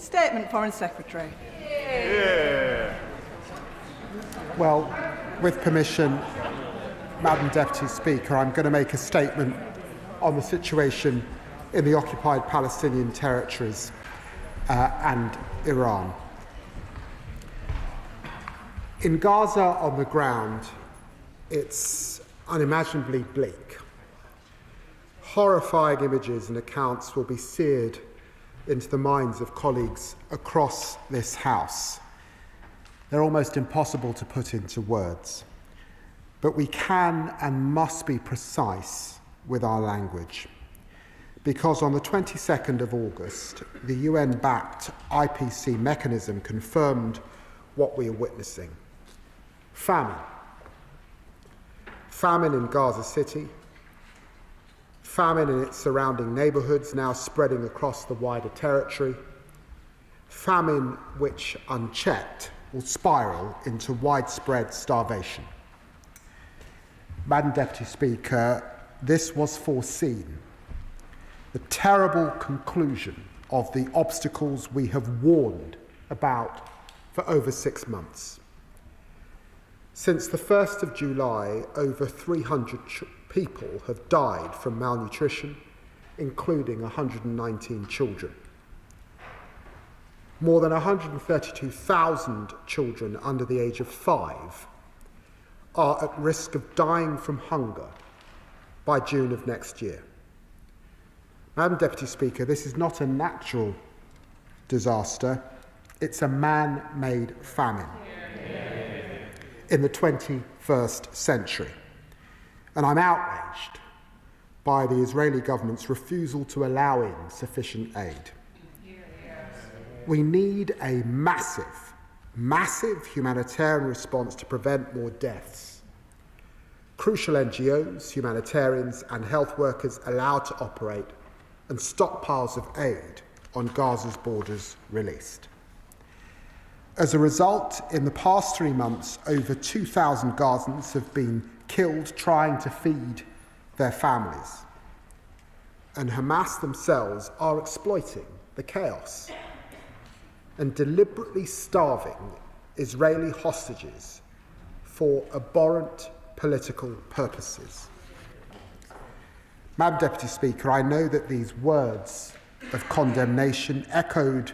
Statement, Foreign Secretary. Well, with permission, Madam Deputy Speaker, I'm going to make a statement on the situation in the occupied Palestinian territories and Iran. In Gaza on the ground, it's unimaginably bleak. Horrifying images and accounts will be seared into the minds of colleagues across this House. They're almost impossible to put into words. But we can and must be precise with our language. Because on the 22nd of August, the UN-backed IPC mechanism confirmed what we are witnessing. Famine. Famine in Gaza City. Famine in its surrounding neighbourhoods, now spreading across the wider territory. Famine which, unchecked, will spiral into widespread starvation. Madam Deputy Speaker, this was foreseen. The terrible conclusion of the obstacles we have warned about for over 6 months. Since the 1st of July, over 300 people have died from malnutrition, including 119 children. More than 132,000 children under the age of 5 are at risk of dying from hunger by June of next year. Madam Deputy Speaker, this is not a natural disaster, it's a man-made famine in the 21st century. And I'm outraged by the Israeli government's refusal to allow in sufficient aid. We need a massive humanitarian response to prevent more deaths. Crucial NGOs, humanitarians and health workers allowed to operate and stockpiles of aid on Gaza's borders released. As a result, in the past 3 months, over 2,000 Gazans have been killed trying to feed their families. And Hamas themselves are exploiting the chaos and deliberately starving Israeli hostages for abhorrent political purposes. Madam Deputy Speaker, I know that these words of condemnation echoed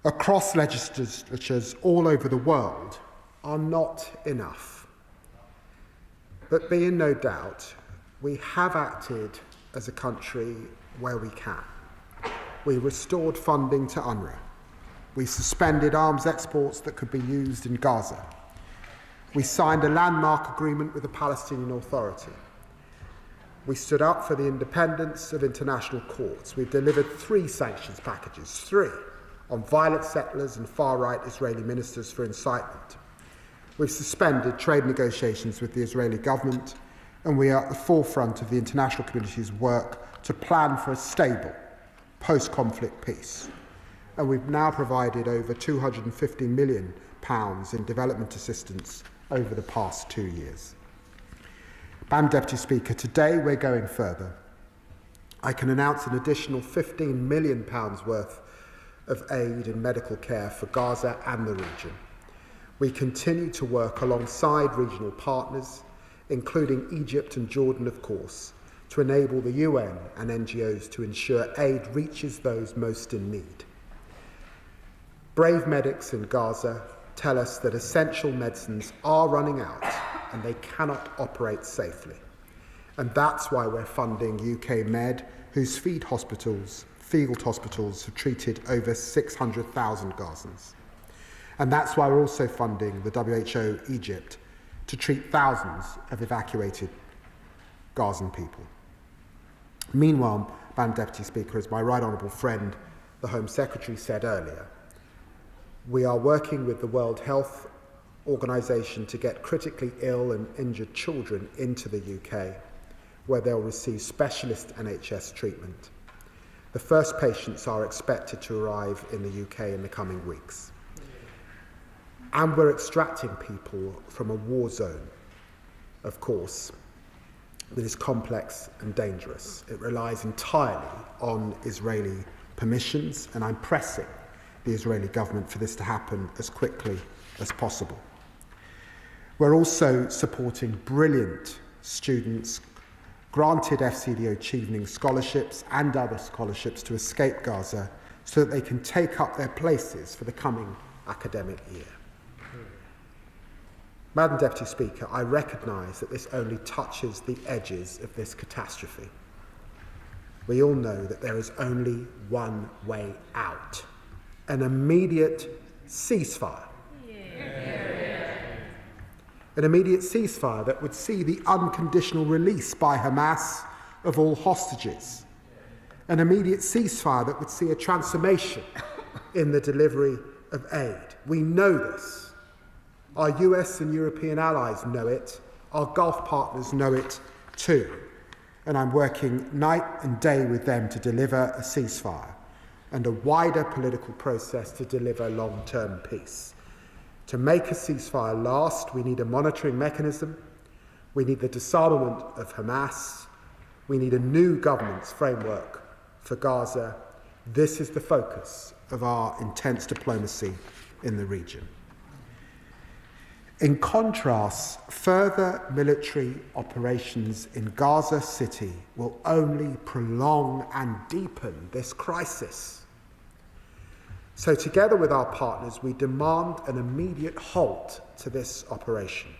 across legislatures all over the world are not enough. But be in no doubt, we have acted as a country where we can. We restored funding to UNRWA. We suspended arms exports that could be used in Gaza. We signed a landmark agreement with the Palestinian Authority. We stood up for the independence of international courts. We've delivered 3 sanctions packages, 3, on violent settlers and far-right Israeli ministers for incitement. We've suspended trade negotiations with the Israeli government, and we are at the forefront of the international community's work to plan for a stable post-conflict peace. And we've now provided over £250 million in development assistance over the past 2 years. Madam Deputy Speaker, today we're going further. I can announce an additional £15 million worth of aid and medical care for Gaza and the region. We continue to work alongside regional partners, including Egypt and Jordan, of course, to enable the UN and NGOs to ensure aid reaches those most in need. Brave medics in Gaza tell us that essential medicines are running out and they cannot operate safely. And that's why we're funding UK Med, whose field hospitals have treated over 600,000 Gazans. And that's why we're also funding the WHO Egypt to treat thousands of evacuated Gazan people. Meanwhile, Madam Deputy Speaker, as my right honourable friend, the Home Secretary, said earlier, we are working with the World Health Organization to get critically ill and injured children into the UK, where they'll receive specialist NHS treatment. The first patients are expected to arrive in the UK in the coming weeks. And we're extracting people from a war zone, of course, that is complex and dangerous. It relies entirely on Israeli permissions, and I'm pressing the Israeli government for this to happen as quickly as possible. We're also supporting brilliant students granted FCDO Chevening scholarships and other scholarships to escape Gaza so that they can take up their places for the coming academic year. Madam Deputy Speaker, I recognise that this only touches the edges of this catastrophe. We all know that there is only one way out: an immediate ceasefire. An immediate ceasefire that would see the unconditional release by Hamas of all hostages. An immediate ceasefire that would see a transformation in the delivery of aid. We know this. Our US and European allies know it. Our Gulf partners know it too. And I'm working night and day with them to deliver a ceasefire and a wider political process to deliver long-term peace. To make a ceasefire last, we need a monitoring mechanism, we need the disarmament of Hamas, we need a new governance framework for Gaza. This is the focus of our intense diplomacy in the region. In contrast, further military operations in Gaza City will only prolong and deepen this crisis. So together with our partners, we demand an immediate halt to this operation.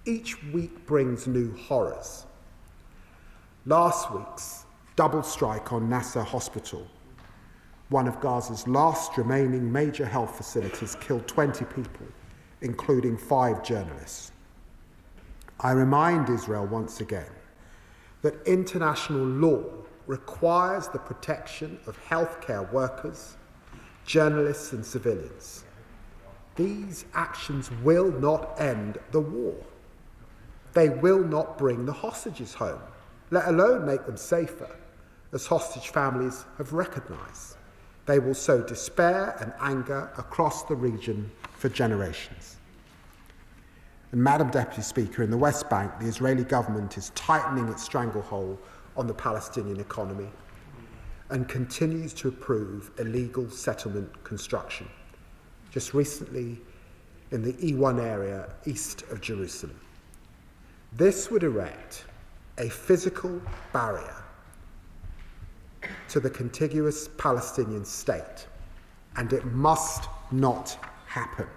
Each week brings new horrors. Last week's double strike on Nasser Hospital, one of Gaza's last remaining major health facilities, killed 20 people, including 5 journalists. I remind Israel once again that international law requires the protection of healthcare workers, journalists and civilians. These actions will not end the war. They will not bring the hostages home, let alone make them safer, as hostage families have recognised. They will sow despair and anger across the region for generations. And Madam Deputy Speaker, in the West Bank, the Israeli government is tightening its stranglehold on the Palestinian economy and continues to approve illegal settlement construction, just recently in the E1 area east of Jerusalem. This would erect a physical barrier to the contiguous Palestinian state, and it must not happen.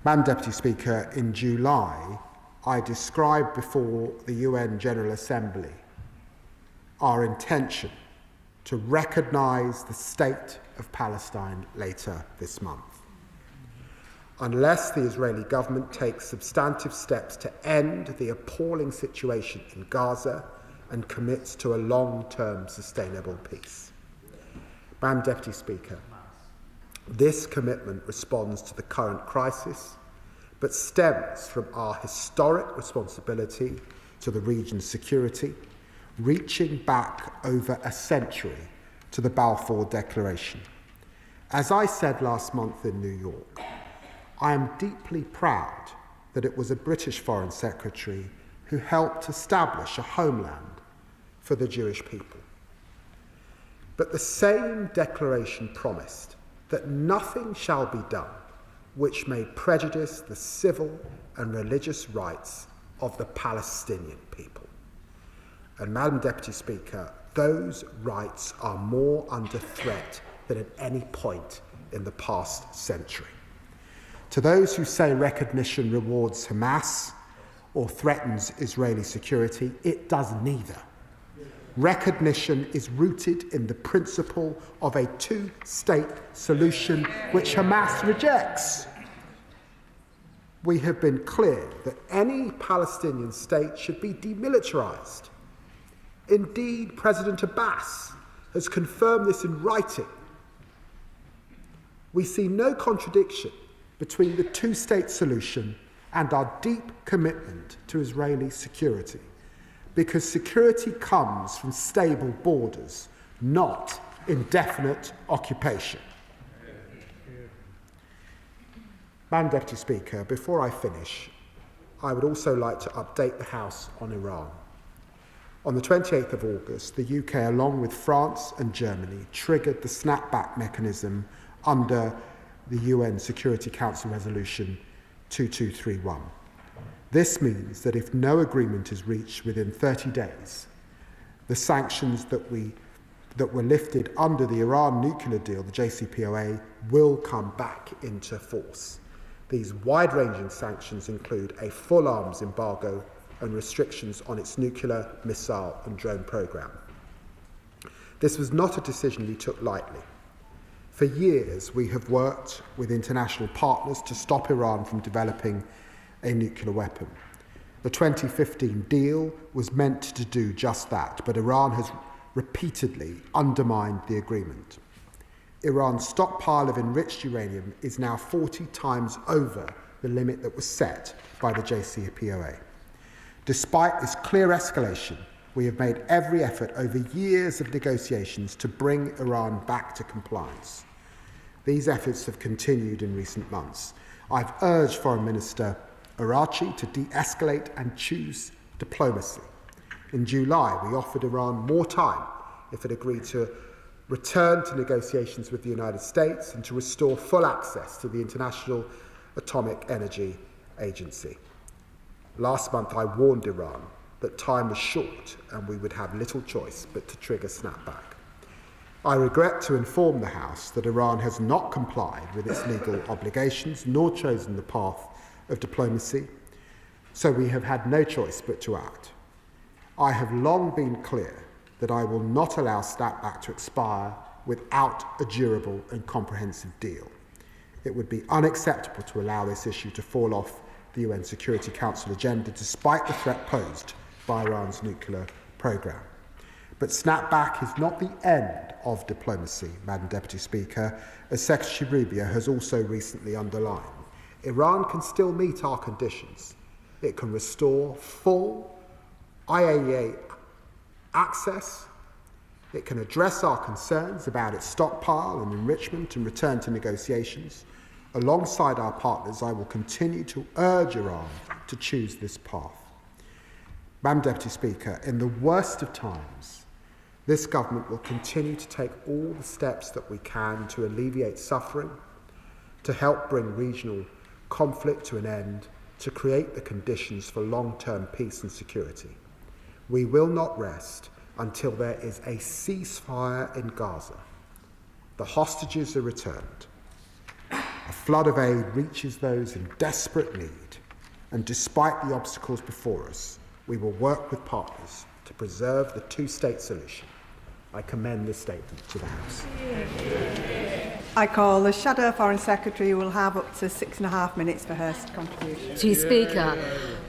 Madam Deputy Speaker, in July, I described before the UN General Assembly our intention to recognise the state of Palestine later this month. Unless the Israeli government takes substantive steps to end the appalling situation in Gaza and commits to a long-term sustainable peace. Madam Deputy Speaker, this commitment responds to the current crisis, but stems from our historic responsibility to the region's security, reaching back over a century to the Balfour Declaration. As I said last month in New York, I am deeply proud that it was a British Foreign Secretary who helped establish a homeland for the Jewish people. But the same declaration promised that nothing shall be done which may prejudice the civil and religious rights of the Palestinian people. And Madam Deputy Speaker, those rights are more under threat than at any point in the past century. To those who say recognition rewards Hamas or threatens Israeli security, it does neither. Recognition is rooted in the principle of a two-state solution which Hamas rejects. We have been clear that any Palestinian state should be demilitarized. Indeed, President Abbas has confirmed this in writing. We see no contradiction between the two-state solution and our deep commitment to Israeli security, because security comes from stable borders, not indefinite occupation. Madam Deputy Speaker, before I finish, I would also like to update the House on Iran. On the 28th of August, the UK, along with France and Germany, triggered the snapback mechanism under the UN Security Council Resolution 2231. This means that if no agreement is reached within 30 days, the sanctions that were lifted under the Iran nuclear deal, the JCPOA, will come back into force. These wide-ranging sanctions include a full arms embargo and restrictions on its nuclear, missile and drone programme. This was not a decision we took lightly. For years, we have worked with international partners to stop Iran from developing a nuclear weapon. The 2015 deal was meant to do just that, but Iran has repeatedly undermined the agreement. Iran's stockpile of enriched uranium is now 40 times over the limit that was set by the JCPOA. Despite this clear escalation, we have made every effort over years of negotiations to bring Iran back to compliance. These efforts have continued in recent months. I've urged Foreign Minister Araghchi to de-escalate and choose diplomacy. In July, we offered Iran more time if it agreed to return to negotiations with the United States and to restore full access to the International Atomic Energy Agency. Last month, I warned Iran that time was short and we would have little choice but to trigger snapback. I regret to inform the House that Iran has not complied with its legal obligations nor chosen the path of diplomacy, so we have had no choice but to act. I have long been clear that I will not allow snapback to expire without a durable and comprehensive deal. It would be unacceptable to allow this issue to fall off the UN Security Council agenda despite the threat posed by Iran's nuclear programme. But snapback is not the end of diplomacy, Madam Deputy Speaker, as Secretary Rubio has also recently underlined. Iran can still meet our conditions. It can restore full IAEA access. It can address our concerns about its stockpile and enrichment and return to negotiations. Alongside our partners, I will continue to urge Iran to choose this path. Madam Deputy Speaker, in the worst of times, this government will continue to take all the steps that we can to alleviate suffering, to help bring regional conflict to an end, to create the conditions for long-term peace and security. We will not rest until there is a ceasefire in Gaza. The hostages are returned. A flood of aid reaches those in desperate need, and despite the obstacles before us, we will work with partners to preserve the two-state solution. I commend this statement to the House. I call the Shadow Foreign Secretary, who will have up to 6.5 minutes for her contribution. To Speaker,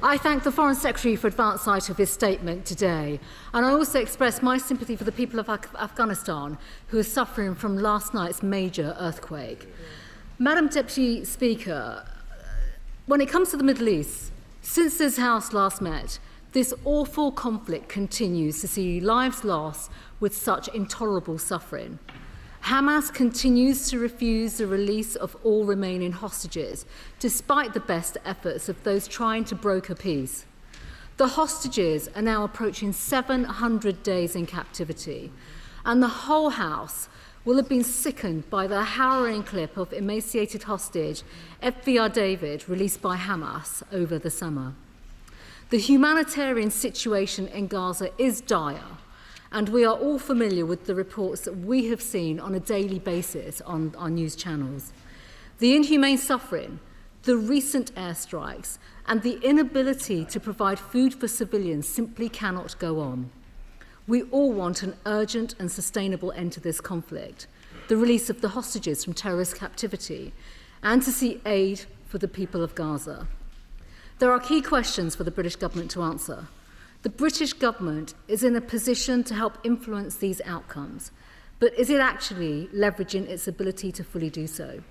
I thank the Foreign Secretary for advance sight of his statement today, and I also express my sympathy for the people of Afghanistan who are suffering from last night's major earthquake. Madam Deputy Speaker, when it comes to the Middle East, since this House last met, this awful conflict continues to see lives lost with such intolerable suffering. Hamas continues to refuse the release of all remaining hostages, despite the best efforts of those trying to broker peace. The hostages are now approaching 700 days in captivity, and the whole House will have been sickened by the harrowing clip of emaciated hostage FVR David released by Hamas over the summer. The humanitarian situation in Gaza is dire, and we are all familiar with the reports that we have seen on a daily basis on our news channels. The inhumane suffering, the recent airstrikes, and the inability to provide food for civilians simply cannot go on. We all want an urgent and sustainable end to this conflict, the release of the hostages from terrorist captivity, and to see aid for the people of Gaza. There are key questions for the British government to answer. The British government is in a position to help influence these outcomes, but is it actually leveraging its ability to fully do so?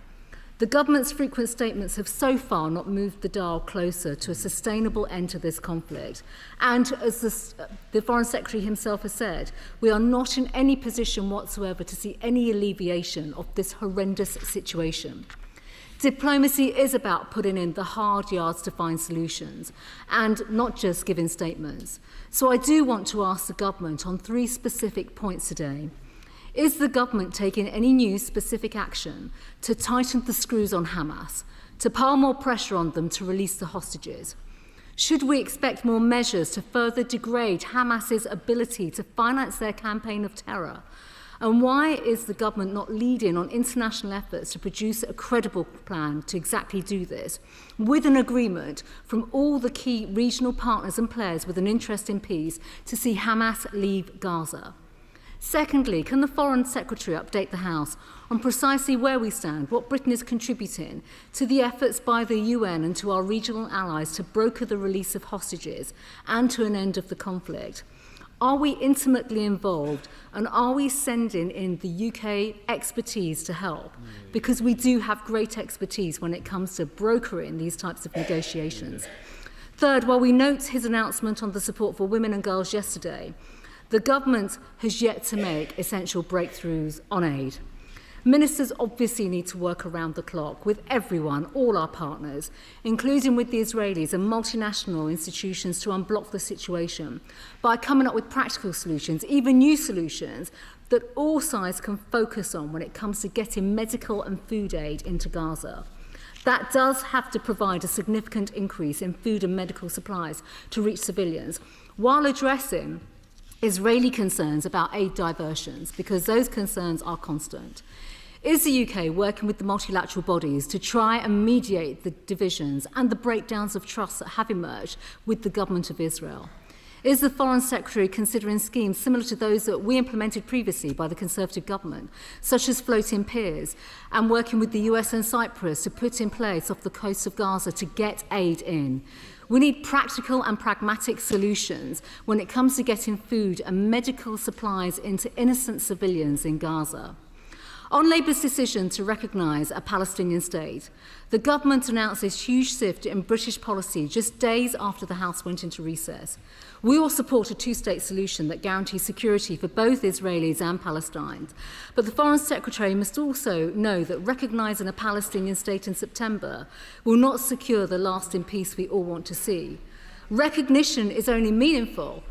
The government's frequent statements have so far not moved the dial closer to a sustainable end to this conflict. And as the Foreign Secretary himself has said, we are not in any position whatsoever to see any alleviation of this horrendous situation. Diplomacy is about putting in the hard yards to find solutions and not just giving statements. So I do want to ask the government on 3 specific points today. Is the government taking any new specific action to tighten the screws on Hamas, to pile more pressure on them to release the hostages? Should we expect more measures to further degrade Hamas's ability to finance their campaign of terror? And why is the government not leading on international efforts to produce a credible plan to exactly do this, with an agreement from all the key regional partners and players with an interest in peace to see Hamas leave Gaza? Secondly, can the Foreign Secretary update the House on precisely where we stand, what Britain is contributing to the efforts by the UN and to our regional allies to broker the release of hostages and to an end of the conflict? Are we intimately involved, and are we sending in the UK expertise to help? Because we do have great expertise when it comes to brokering these types of negotiations. Third, while we note his announcement on the support for women and girls yesterday, the government has yet to make essential breakthroughs on aid. Ministers obviously need to work around the clock with everyone, all our partners, including with the Israelis and multinational institutions, to unblock the situation by coming up with practical solutions, even new solutions that all sides can focus on when it comes to getting medical and food aid into Gaza. That does have to provide a significant increase in food and medical supplies to reach civilians, while addressing Israeli concerns about aid diversions, because those concerns are constant. Is the UK working with the multilateral bodies to try and mediate the divisions and the breakdowns of trust that have emerged with the government of Israel? Is the Foreign Secretary considering schemes similar to those that we implemented previously by the Conservative government, such as floating piers, and working with the US and Cyprus to put in place off the coast of Gaza to get aid in? We need practical and pragmatic solutions when it comes to getting food and medical supplies into innocent civilians in Gaza. On Labour's decision to recognise a Palestinian state, the government announced this huge shift in British policy just days after the House went into recess. We all support a two-state solution that guarantees security for both Israelis and Palestinians. But the Foreign Secretary must also know that recognising a Palestinian state in September will not secure the lasting peace we all want to see. Recognition is only meaningful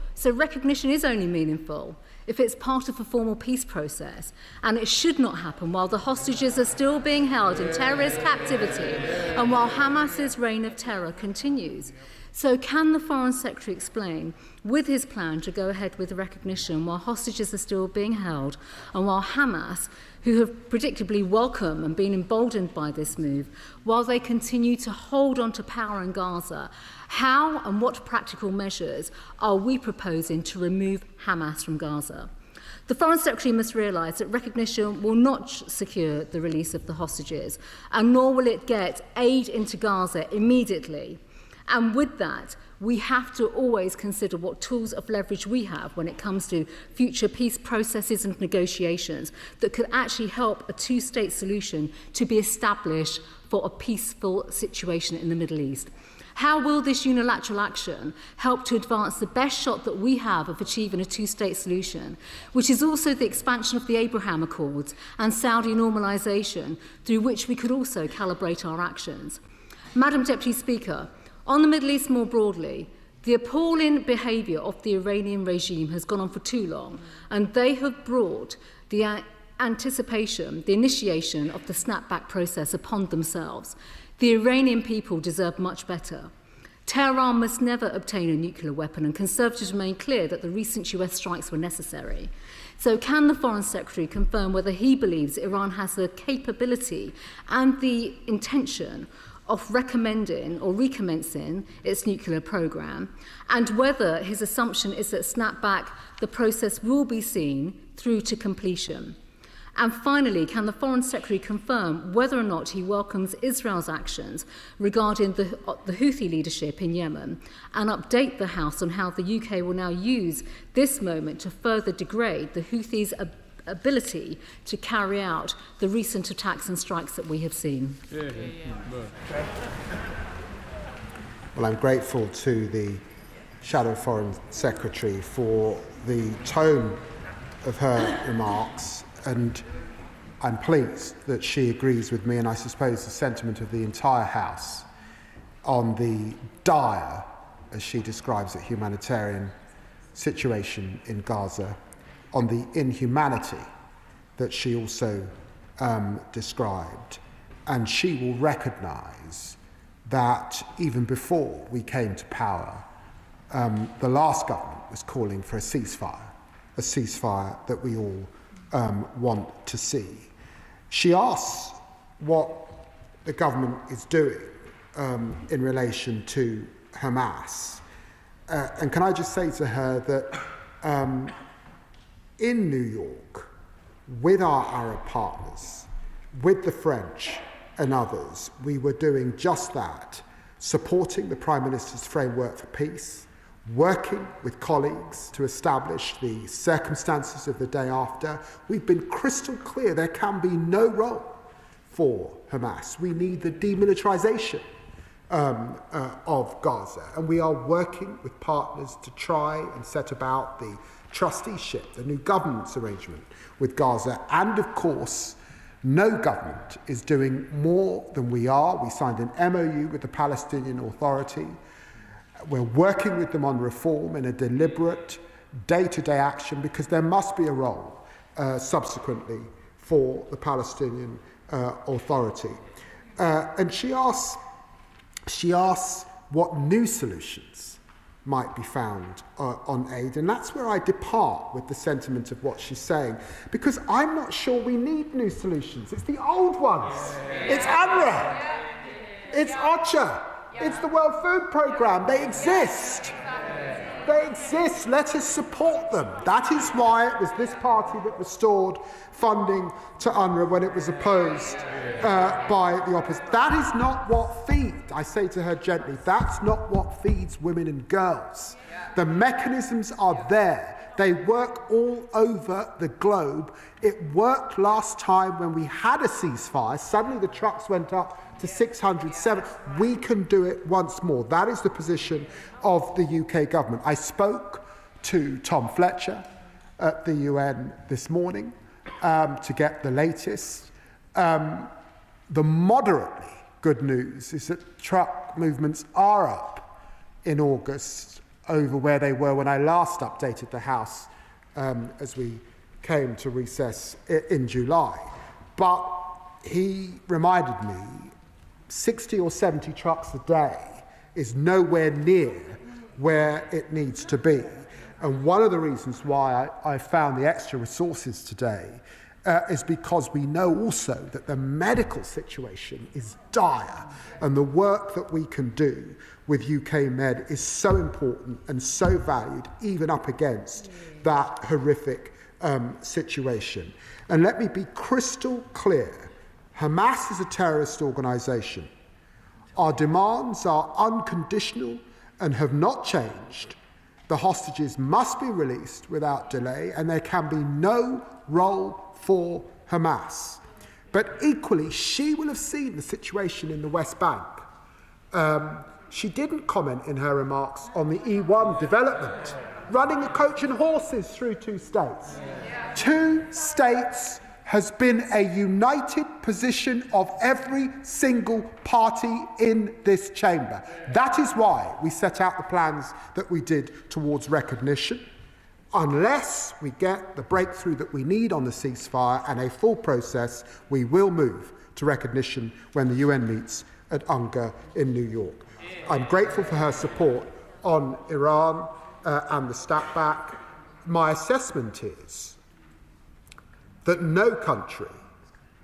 if it's part of a formal peace process, and it should not happen while the hostages are still being held in terrorist captivity and while Hamas's reign of terror continues. So can the Foreign Secretary explain, with his plan to go ahead with recognition while hostages are still being held and while Hamas, who have predictably welcomed and been emboldened by this move, while they continue to hold on to power in Gaza, how and what practical measures are we proposing to remove Hamas from Gaza? The Foreign Secretary must realise that recognition will not secure the release of the hostages, and nor will it get aid into Gaza immediately. And with that, we have to always consider what tools of leverage we have when it comes to future peace processes and negotiations that could actually help a two-state solution to be established for a peaceful situation in the Middle East. How will this unilateral action help to advance the best shot that we have of achieving a two-state solution, which is also the expansion of the Abraham Accords and Saudi normalisation, through which we could also calibrate our actions? Madam Deputy Speaker, on the Middle East more broadly, the appalling behaviour of the Iranian regime has gone on for too long, and they have brought the initiation of the snapback process upon themselves. The Iranian people deserve much better. Tehran must never obtain a nuclear weapon, and Conservatives remain clear that the recent US strikes were necessary. So can the Foreign Secretary confirm whether he believes Iran has the capability and the intention of recommending or recommencing its nuclear programme, and whether his assumption is that snapback, the process will be seen through to completion? And finally, can the Foreign Secretary confirm whether or not he welcomes Israel's actions regarding the Houthi leadership in Yemen, and update the House on how the UK will now use this moment to further degrade the Houthis' ability to carry out the recent attacks and strikes that we have seen? Well, I'm grateful to the Shadow Foreign Secretary for the tone of her remarks, and I'm pleased that she agrees with me, and I suppose the sentiment of the entire House, on the dire, as she describes it, humanitarian situation in Gaza, on the inhumanity that she also described. And she will recognise that even before we came to power, the last government was calling for a ceasefire that we all want to see. She asks what the government is doing in relation to Hamas. And can I just say to her that in New York, with our Arab partners, with the French and others, we were doing just that, supporting the Prime Minister's framework for peace, working with colleagues to establish the circumstances of the day after. We've been crystal clear there can be no role for Hamas. We need the demilitarization of Gaza, and we are working with partners to try and set about the trusteeship, the new governance arrangement with Gaza. And of course, no government is doing more than we are. We signed an MOU with the Palestinian Authority. We're working with them on reform in a deliberate day-to-day action, because there must be a role subsequently for the Palestinian Authority. And she asks what new solutions might be found on aid. And that's where I depart with the sentiment of what she's saying, because I'm not sure we need new solutions. It's the old ones. It's UNRWA. It's OCHA. It's the World Food Programme. They exist. They exist. Let us support them. That is why it was this party that restored funding to UNRWA when it was opposed by the opposition. That is not what feeds, I say to her gently, that's not what feeds women and girls. The mechanisms are there. They work all over the globe. It worked last time when we had a ceasefire. Suddenly the trucks went up to 607. We can do it once more. That is the position of the UK government. I spoke to Tom Fletcher at the UN this morning to get the latest. The moderately good news is that truck movements are up in August over where they were when I last updated the House as we came to recess in July. But he reminded me 60 or 70 trucks a day is nowhere near where it needs to be. And one of the reasons why I found the extra resources today is because we know also that the medical situation is dire, and the work that we can do with UK Med is so important and so valued, even up against that horrific situation. And let me be crystal clear. Hamas is a terrorist organisation. Our demands are unconditional and have not changed. The hostages must be released without delay, and there can be no role for Hamas. But equally, she will have seen the situation in the West Bank. She didn't comment in her remarks on the E1 development, running a coach and horses through 2 states. 2 states has been a united position of every single party in this chamber. That is why we set out the plans that we did towards recognition. Unless we get the breakthrough that we need on the ceasefire and a full process, we will move to recognition when the UN meets at UNGA in New York. I'm grateful for her support on Iran and the snapback. My assessment is that no country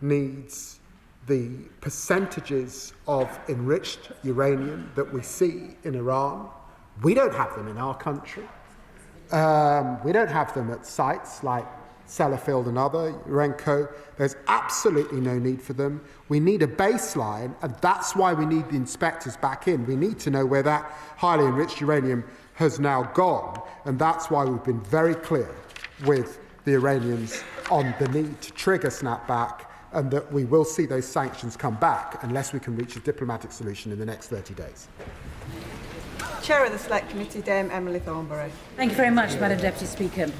needs the percentages of enriched uranium that we see in Iran. We don't have them in our country. We don't have them at sites like Sellafield and other, Urenco. There's absolutely no need for them. We need a baseline, and that's why we need the inspectors back in. We need to know where that highly enriched uranium has now gone, and that's why we've been very clear with the Iranians on the need to trigger snapback, and that we will see those sanctions come back unless we can reach a diplomatic solution in the next 30 days. Chair of the Select Committee, Dame Emily Thornberry. Thank you very much, Madam Deputy Speaker.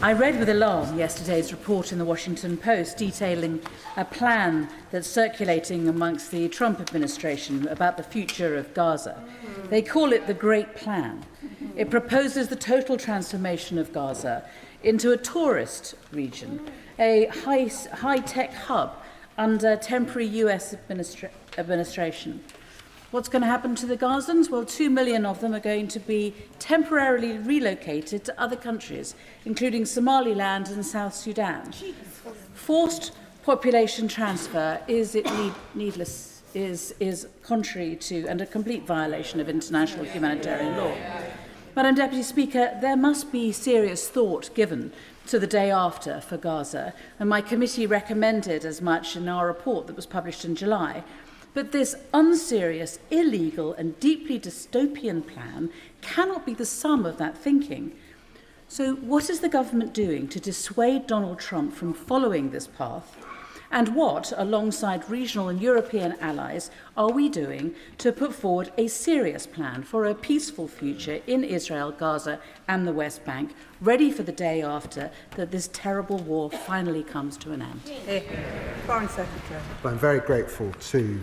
I read with alarm yesterday's report in the Washington Post detailing a plan that's circulating amongst the Trump administration about the future of Gaza. They call it the Great Plan. It proposes the total transformation of Gaza into a tourist region, a high-tech hub under temporary US administration. What's going to happen to the Gazans? Well, 2 million of them are going to be temporarily relocated to other countries, including Somaliland and South Sudan. Forced population transfer is contrary to and a complete violation of international humanitarian law. Madam Deputy Speaker, there must be serious thought given to the day after for Gaza, and my committee recommended as much in our report that was published in July. But this unserious, illegal and deeply dystopian plan cannot be the sum of that thinking. So what is the government doing to dissuade Donald Trump from following this path? And what, alongside regional and European allies, are we doing to put forward a serious plan for a peaceful future in Israel, Gaza and the West Bank, ready for the day after that this terrible war finally comes to an end? Foreign Secretary. Well, I'm very grateful to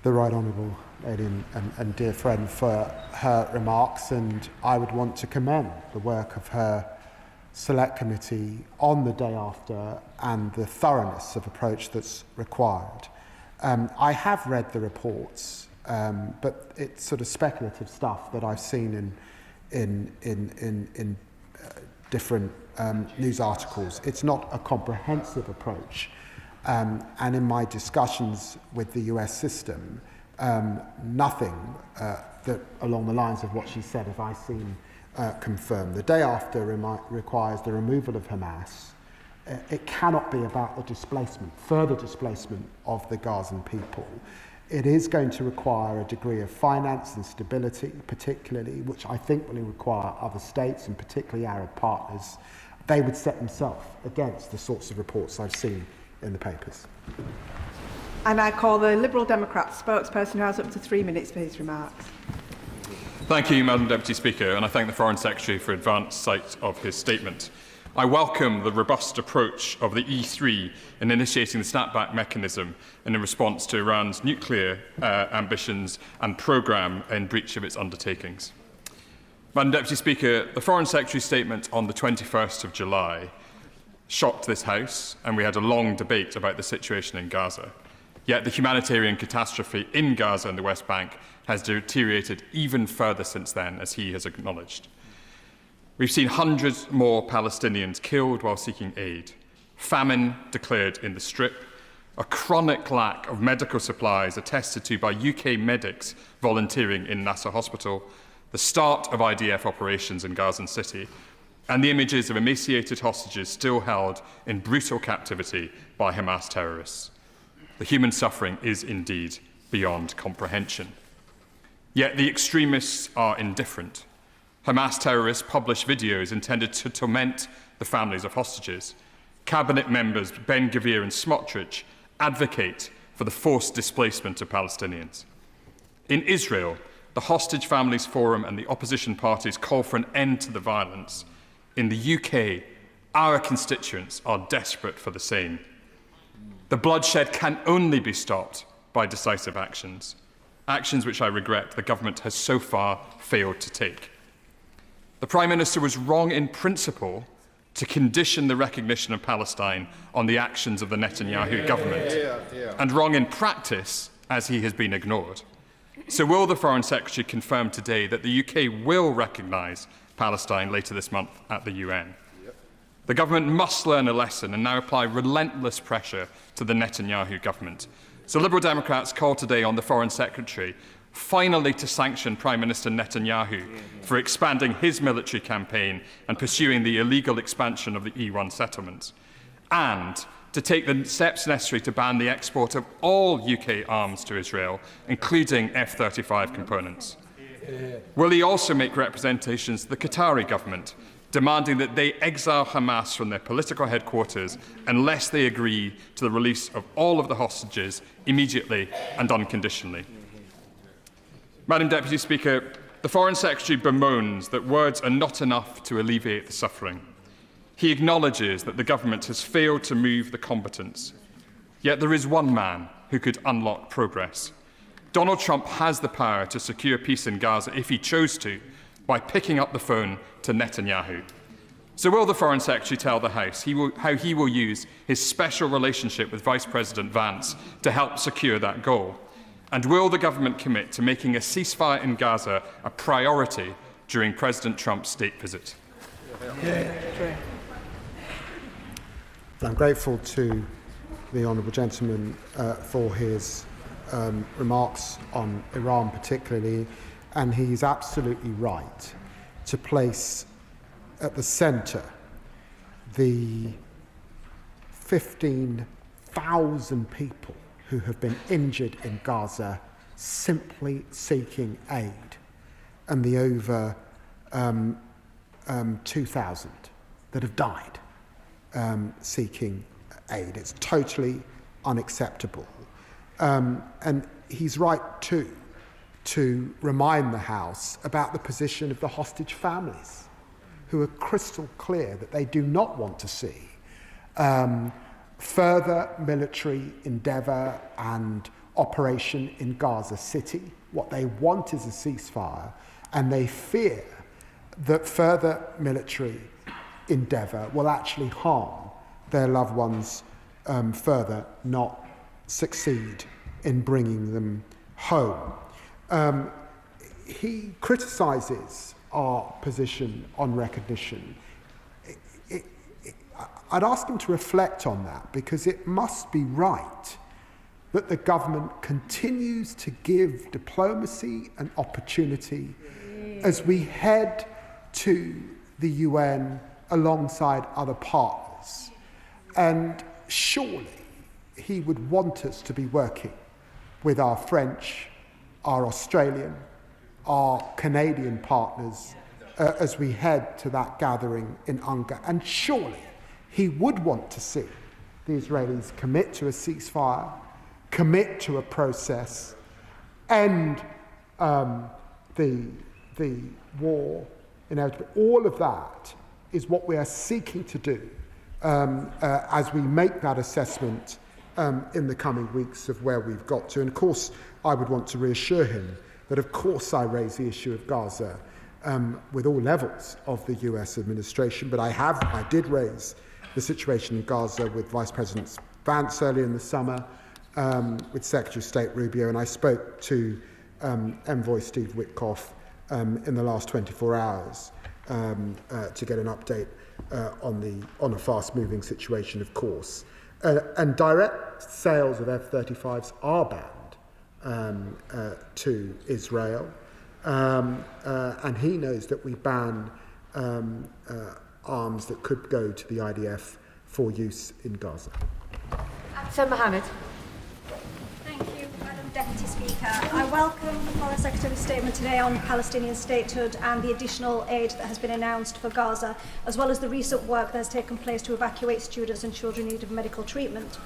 the Right Honourable lady and dear friend for her remarks, and I would want to commend the work of her Select Committee on the day after and the thoroughness of approach that's required. I have read the reports, but it's sort of speculative stuff that I've seen in different news articles. It's not a comprehensive approach. And in my discussions with the US system, nothing that along the lines of what she said have I seen confirmed. The day after requires the removal of Hamas. It cannot be about the displacement, further displacement of the Gazan people. It is going to require a degree of finance and stability, particularly, which I think will require other states and particularly Arab partners. They would set themselves against the sorts of reports I've seen in the papers. And I call the Liberal Democrat spokesperson, who has up to 3 minutes for his remarks. Thank you, Madam Deputy Speaker, and I thank the Foreign Secretary for advance sight of his statement. I welcome the robust approach of the E3 in initiating the snapback mechanism in response to Iran's nuclear ambitions and programme in breach of its undertakings. Madam Deputy Speaker, the Foreign Secretary's statement on the 21st of July shocked this House, and we had a long debate about the situation in Gaza. Yet the humanitarian catastrophe in Gaza and the West Bank has deteriorated even further since then, as he has acknowledged. We've seen hundreds more Palestinians killed while seeking aid, famine declared in the Strip, a chronic lack of medical supplies attested to by UK medics volunteering in Nasser Hospital, the start of IDF operations in Gaza City, and the images of emaciated hostages still held in brutal captivity by Hamas terrorists. The human suffering is indeed beyond comprehension. Yet the extremists are indifferent. Hamas terrorists publish videos intended to torment the families of hostages. Cabinet members Ben-Gvir and Smotrich advocate for the forced displacement of Palestinians. In Israel, the Hostage Families Forum and the opposition parties call for an end to the violence. In the UK, our constituents are desperate for the same. The bloodshed can only be stopped by decisive actions, actions which I regret the government has so far failed to take. The Prime Minister was wrong in principle to condition the recognition of Palestine on the actions of the Netanyahu government, and wrong in practice as he has been ignored. So will the Foreign Secretary confirm today that the UK will recognise Palestine later this month at the UN? The government must learn a lesson and now apply relentless pressure to the Netanyahu government. So Liberal Democrats call today on the Foreign Secretary finally to sanction Prime Minister Netanyahu for expanding his military campaign and pursuing the illegal expansion of the E1 settlements, and to take the steps necessary to ban the export of all UK arms to Israel, including F-35 components. Will he also make representations to the Qatari government, demanding that they exile Hamas from their political headquarters unless they agree to the release of all of the hostages immediately and unconditionally? Madam Deputy Speaker, the Foreign Secretary bemoans that words are not enough to alleviate the suffering. He acknowledges that the government has failed to move the combatants. Yet there is one man who could unlock progress. Donald Trump has the power to secure peace in Gaza if he chose to, by picking up the phone to Netanyahu. So will the Foreign Secretary tell the House how he will use his special relationship with Vice President Vance to help secure that goal? And will the government commit to making a ceasefire in Gaza a priority during President Trump's state visit? I'm grateful to the honourable gentleman for his remarks on Iran particularly, and he's absolutely right to place at the centre the 15,000 people who have been injured in Gaza simply seeking aid, and the over 2,000 that have died seeking aid. It's totally unacceptable. And he's right too to remind the House about the position of the hostage families, who are crystal clear that they do not want to see further military endeavour and operation in Gaza City. What they want is a ceasefire, and they fear that further military endeavour will actually harm their loved ones further, not succeed in bringing them home. He criticises our position on recognition. I'd ask him to reflect on that, because it must be right that the government continues to give diplomacy an opportunity as we head to the UN alongside other partners. And surely he would want us to be working with our French, our Australian, our Canadian partners as we head to that gathering in UNGA. And surely he would want to see the Israelis commit to a ceasefire, commit to a process, end the war inevitably. All of that is what we are seeking to do as we make that assessment in the coming weeks of where we've got to. And of course, I would want to reassure him that of course I raise the issue of Gaza with all levels of the US administration, but I did raise the situation in Gaza with Vice President Vance earlier in the summer, with Secretary of State Rubio, and I spoke to Envoy Steve Witkoff in the last 24 hours to get an update on a fast-moving situation, of course. And direct sales of F-35s are banned to Israel, and he knows that we ban arms that could go to the IDF for use in Gaza. So Mohammed. Thank you, Madam Deputy Speaker. I welcome the Foreign Secretary's statement today on Palestinian statehood and the additional aid that has been announced for Gaza, as well as the recent work that has taken place to evacuate students and children in need of medical treatment.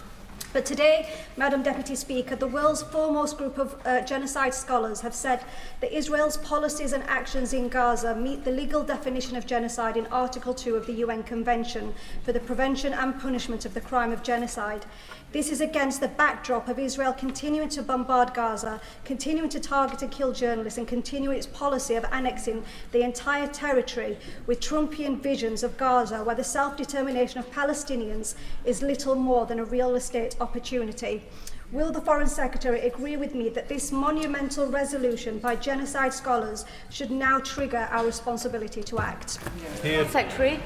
But today, Madam Deputy Speaker, the world's foremost group of genocide scholars have said that Israel's policies and actions in Gaza meet the legal definition of genocide in Article 2 of the UN Convention for the Prevention and Punishment of the Crime of Genocide. This is against the backdrop of Israel continuing to bombard Gaza, continuing to target and kill journalists, and continuing its policy of annexing the entire territory with Trumpian visions of Gaza, where the self-determination of Palestinians is little more than a real estate opportunity. Will the Foreign Secretary agree with me that this monumental resolution by genocide scholars should now trigger our responsibility to act? Here. Secretary.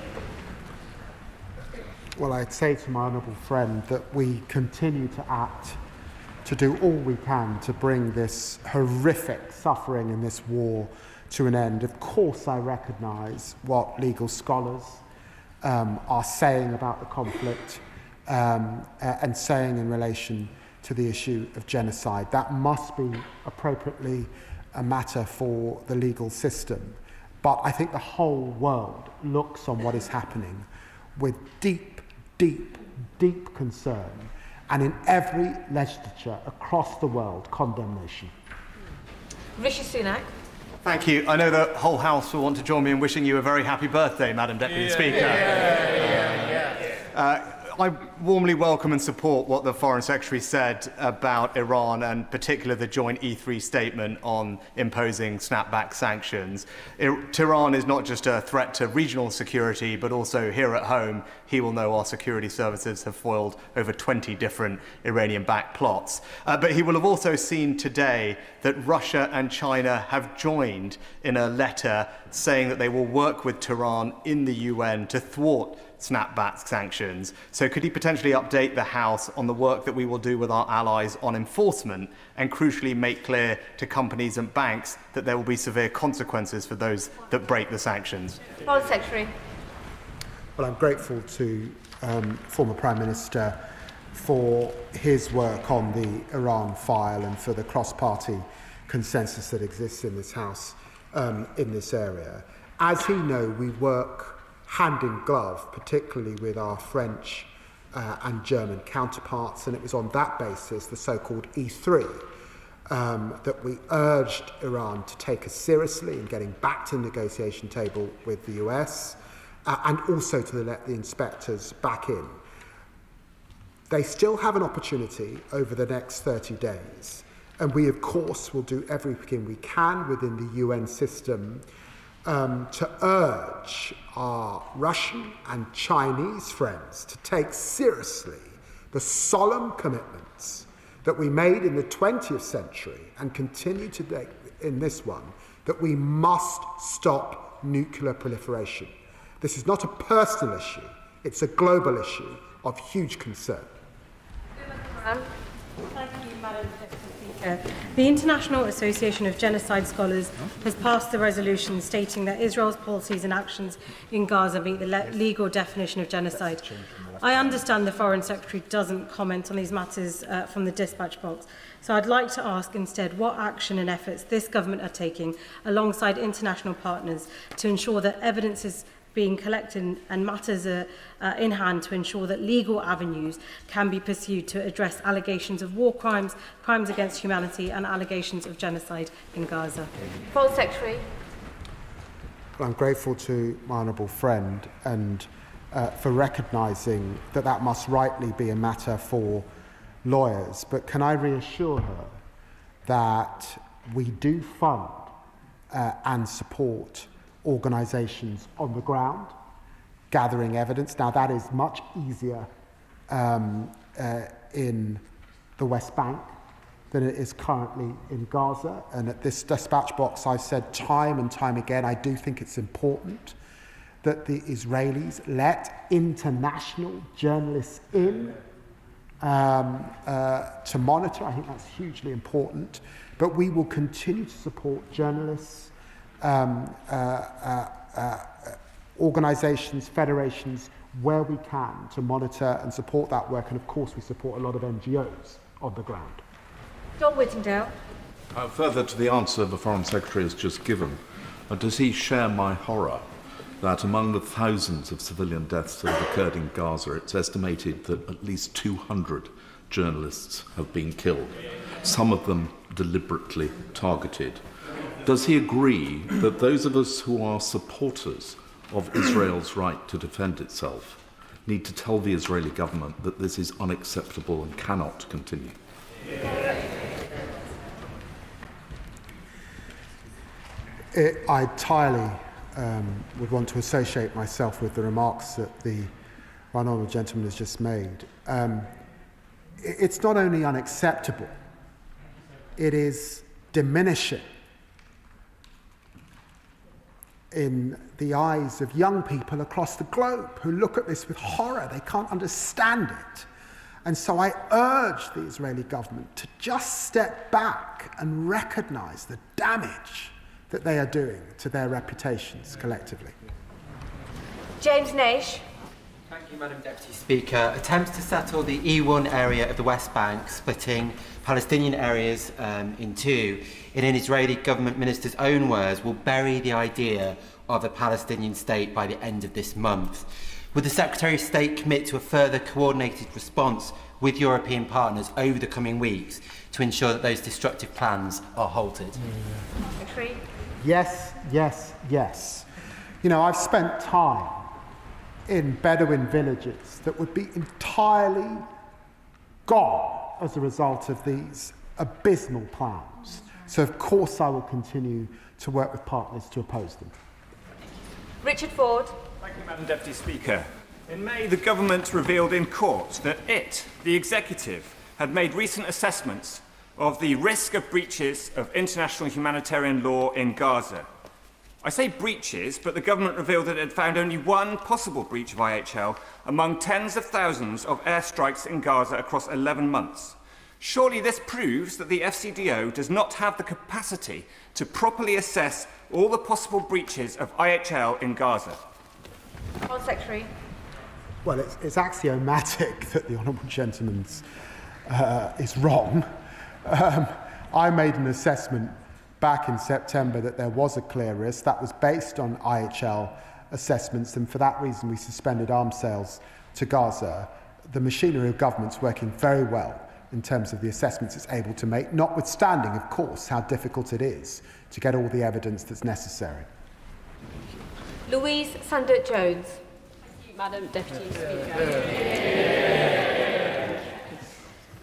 Well, I'd say to my honourable friend that we continue to act, to do all we can to bring this horrific suffering in this war to an end. Of course, I recognise what legal scholars are saying about the conflict and saying in relation to the issue of genocide. That must be appropriately a matter for the legal system. But I think the whole world looks on what is happening with deep concern, and in every legislature across the world, condemnation. Rishi Sunak. Thank you. I know the whole House will want to join me in wishing you a very happy birthday, Madam Deputy Speaker. I warmly welcome and support what the Foreign Secretary said about Iran, and particularly the joint E3 statement on imposing snapback sanctions. Tehran is not just a threat to regional security, but also here at home. He will know our security services have foiled over 20 different Iranian-backed plots. But he will have also seen today that Russia and China have joined in a letter saying that they will work with Tehran in the UN to thwart snapback sanctions. So could he potentially update the House on the work that we will do with our allies on enforcement, and crucially make clear to companies and banks that there will be severe consequences for those that break the sanctions? Foreign Secretary. Well, I'm grateful to former Prime Minister for his work on the Iran file and for the cross-party consensus that exists in this House in this area. As he knows, we work hand in glove, particularly with our French and German counterparts, and it was on that basis, the so-called E3, that we urged Iran to take us seriously in getting back to the negotiation table with the US, and also to let the inspectors back in. They still have an opportunity over the next 30 days, and we, of course, will do everything we can within the UN system to urge our Russian and Chinese friends to take seriously the solemn commitments that we made in the 20th century and continue to make in this one, that we must stop nuclear proliferation. This is not a personal issue, it's a global issue of huge concern. Thank you, Madam Deputy Speaker. The International Association of Genocide Scholars has passed a resolution stating that Israel's policies and actions in Gaza meet the legal definition of genocide. I understand the Foreign Secretary doesn't comment on these matters from the dispatch box, so I'd like to ask instead what action and efforts this government are taking alongside international partners to ensure that evidence is being collected and matters are in hand to ensure that legal avenues can be pursued to address allegations of war crimes, crimes against humanity and allegations of genocide in Gaza. Foreign Secretary. Well, I'm grateful to my honourable friend and for recognising that that must rightly be a matter for lawyers. But can I reassure her that we do fund and support organisations on the ground, gathering evidence. Now, that is much easier in the West Bank than it is currently in Gaza. And at this dispatch box, I've said time and time again, I do think it's important that the Israelis let international journalists in to monitor. I think that's hugely important. But we will continue to support journalists, organisations, federations, where we can to monitor and support that work. And of course, we support a lot of NGOs on the ground. John Whittingdale. Further to the answer the Foreign Secretary has just given, does he share my horror that among the thousands of civilian deaths that have occurred in Gaza, it's estimated that at least 200 journalists have been killed, some of them deliberately targeted? Does he agree that those of us who are supporters of Israel's right to defend itself need to tell the Israeli government that this is unacceptable and cannot continue? I entirely would want to associate myself with the remarks that the honourable gentleman has just made. It's not only unacceptable, it is diminishing in the eyes of young people across the globe who look at this with horror. They can't understand it. And so I urge the Israeli government to just step back and recognise the damage that they are doing to their reputations collectively. James Naish. Thank you, Madam Deputy Speaker. Attempts to settle the E1 area of the West Bank, splitting Palestinian areas in two, in an Israeli government minister's own words, will bury the idea of a Palestinian state by the end of this month. Would the Secretary of State commit to a further coordinated response with European partners over the coming weeks to ensure that those destructive plans are halted? Secretary. Yes, yes, yes. You know, I've spent time in Bedouin villages that would be entirely gone as a result of these abysmal plans. So, of course, I will continue to work with partners to oppose them. Richard Ford. Thank you, Madam Deputy Speaker. In May, the government revealed in court that it, the executive, had made recent assessments of the risk of breaches of international humanitarian law in Gaza. I say breaches, but the government revealed that it had found only one possible breach of IHL among tens of thousands of airstrikes in Gaza across 11 months. Surely this proves that the FCDO does not have the capacity to properly assess all the possible breaches of IHL in Gaza. Foreign Secretary. Well, it's axiomatic that the honourable gentleman is wrong. I made an assessment back in September that there was a clear risk. That was based on IHL assessments, and for that reason we suspended arms sales to Gaza. The machinery of government's working very well in terms of the assessments it's able to make, notwithstanding, of course, how difficult it is to get all the evidence that's necessary. Louise Sandert-Jones. Thank you, Madam Deputy Speaker.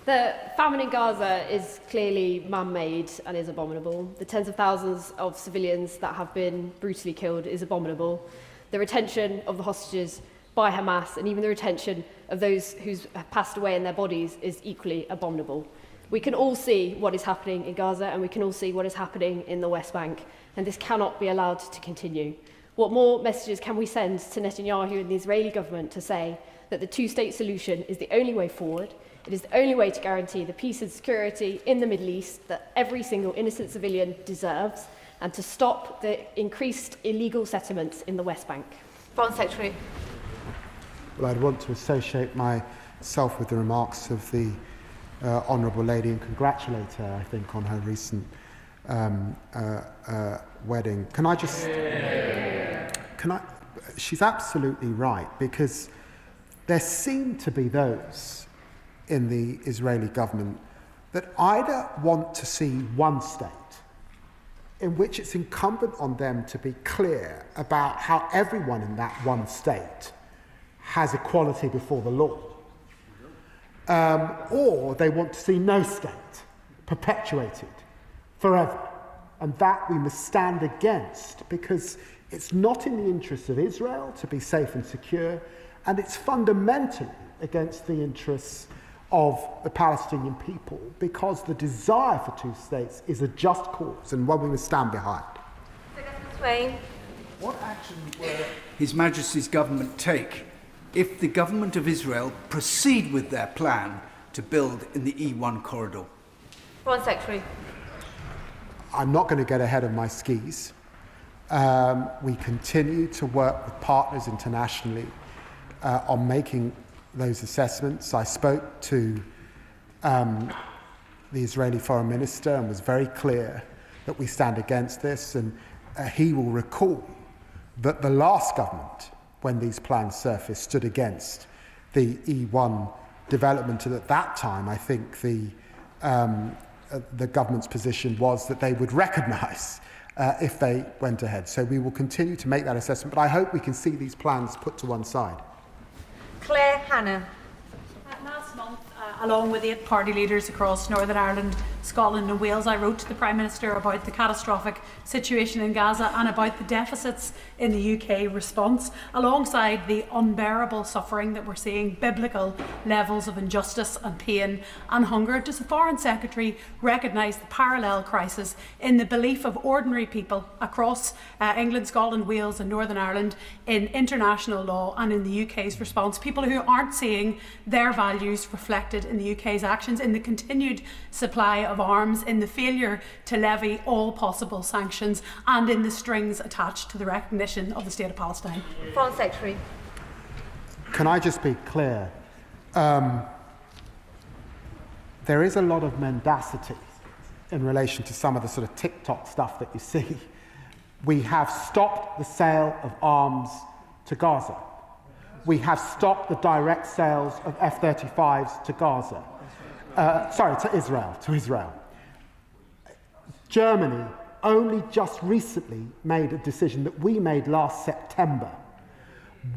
The famine in Gaza is clearly man-made and is abominable. The tens of thousands of civilians that have been brutally killed is abominable. The retention of the hostages by Hamas and even the retention of those who have passed away in their bodies is equally abominable. We can all see what is happening in Gaza and we can all see what is happening in the West Bank, and this cannot be allowed to continue. What more messages can we send to Netanyahu and the Israeli government to say that the two-state solution is the only way forward? It is the only way to guarantee the peace and security in the Middle East that every single innocent civilian deserves, and to stop the increased illegal settlements in the West Bank. Foreign Secretary. Well, I'd want to associate myself with the remarks of the Honourable Lady and congratulate her, I think, on her recent wedding. She's absolutely right, because there seem to be those in the Israeli government that either want to see one state in which it's incumbent on them to be clear about how everyone in that one state has equality before the law, or they want to see no state perpetuated forever. And that we must stand against, because it's not in the interests of Israel to be safe and secure, and it's fundamentally against the interests of the Palestinian people, because the desire for two states is a just cause and one we must stand behind. What action will His Majesty's government take if the government of Israel proceed with their plan to build in the E1 corridor? Foreign Secretary. I'm not going to get ahead of my skis. We continue to work with partners internationally on making those assessments. I spoke to the Israeli Foreign Minister and was very clear that we stand against this, and he will recall that the last government, when these plans surfaced, stood against the E1 development, and at that time I think the government's position was that they would recognise if they went ahead. So we will continue to make that assessment, but I hope we can see these plans put to one side. Claire Hanna. Last month, along with 8 party leaders across Northern Ireland, Scotland and Wales, I wrote to the Prime Minister about the catastrophic situation in Gaza and about the deficits in the UK response, alongside the unbearable suffering that we're seeing, biblical levels of injustice and pain and hunger. Does the Foreign Secretary recognise the parallel crisis in the belief of ordinary people across England, Scotland, Wales and Northern Ireland in international law and in the UK's response? People who aren't seeing their values reflected in the UK's actions, in the continued supply of arms, in the failure to levy all possible sanctions, and in the strings attached to the recognition of the State of Palestine. Foreign Secretary. Can I just be clear? There is a lot of mendacity in relation to some of the sort of TikTok stuff that you see. We have stopped the sale of arms to Gaza. We have stopped the direct sales of F-35s to Gaza. To Israel. Germany only just recently made a decision that we made last September.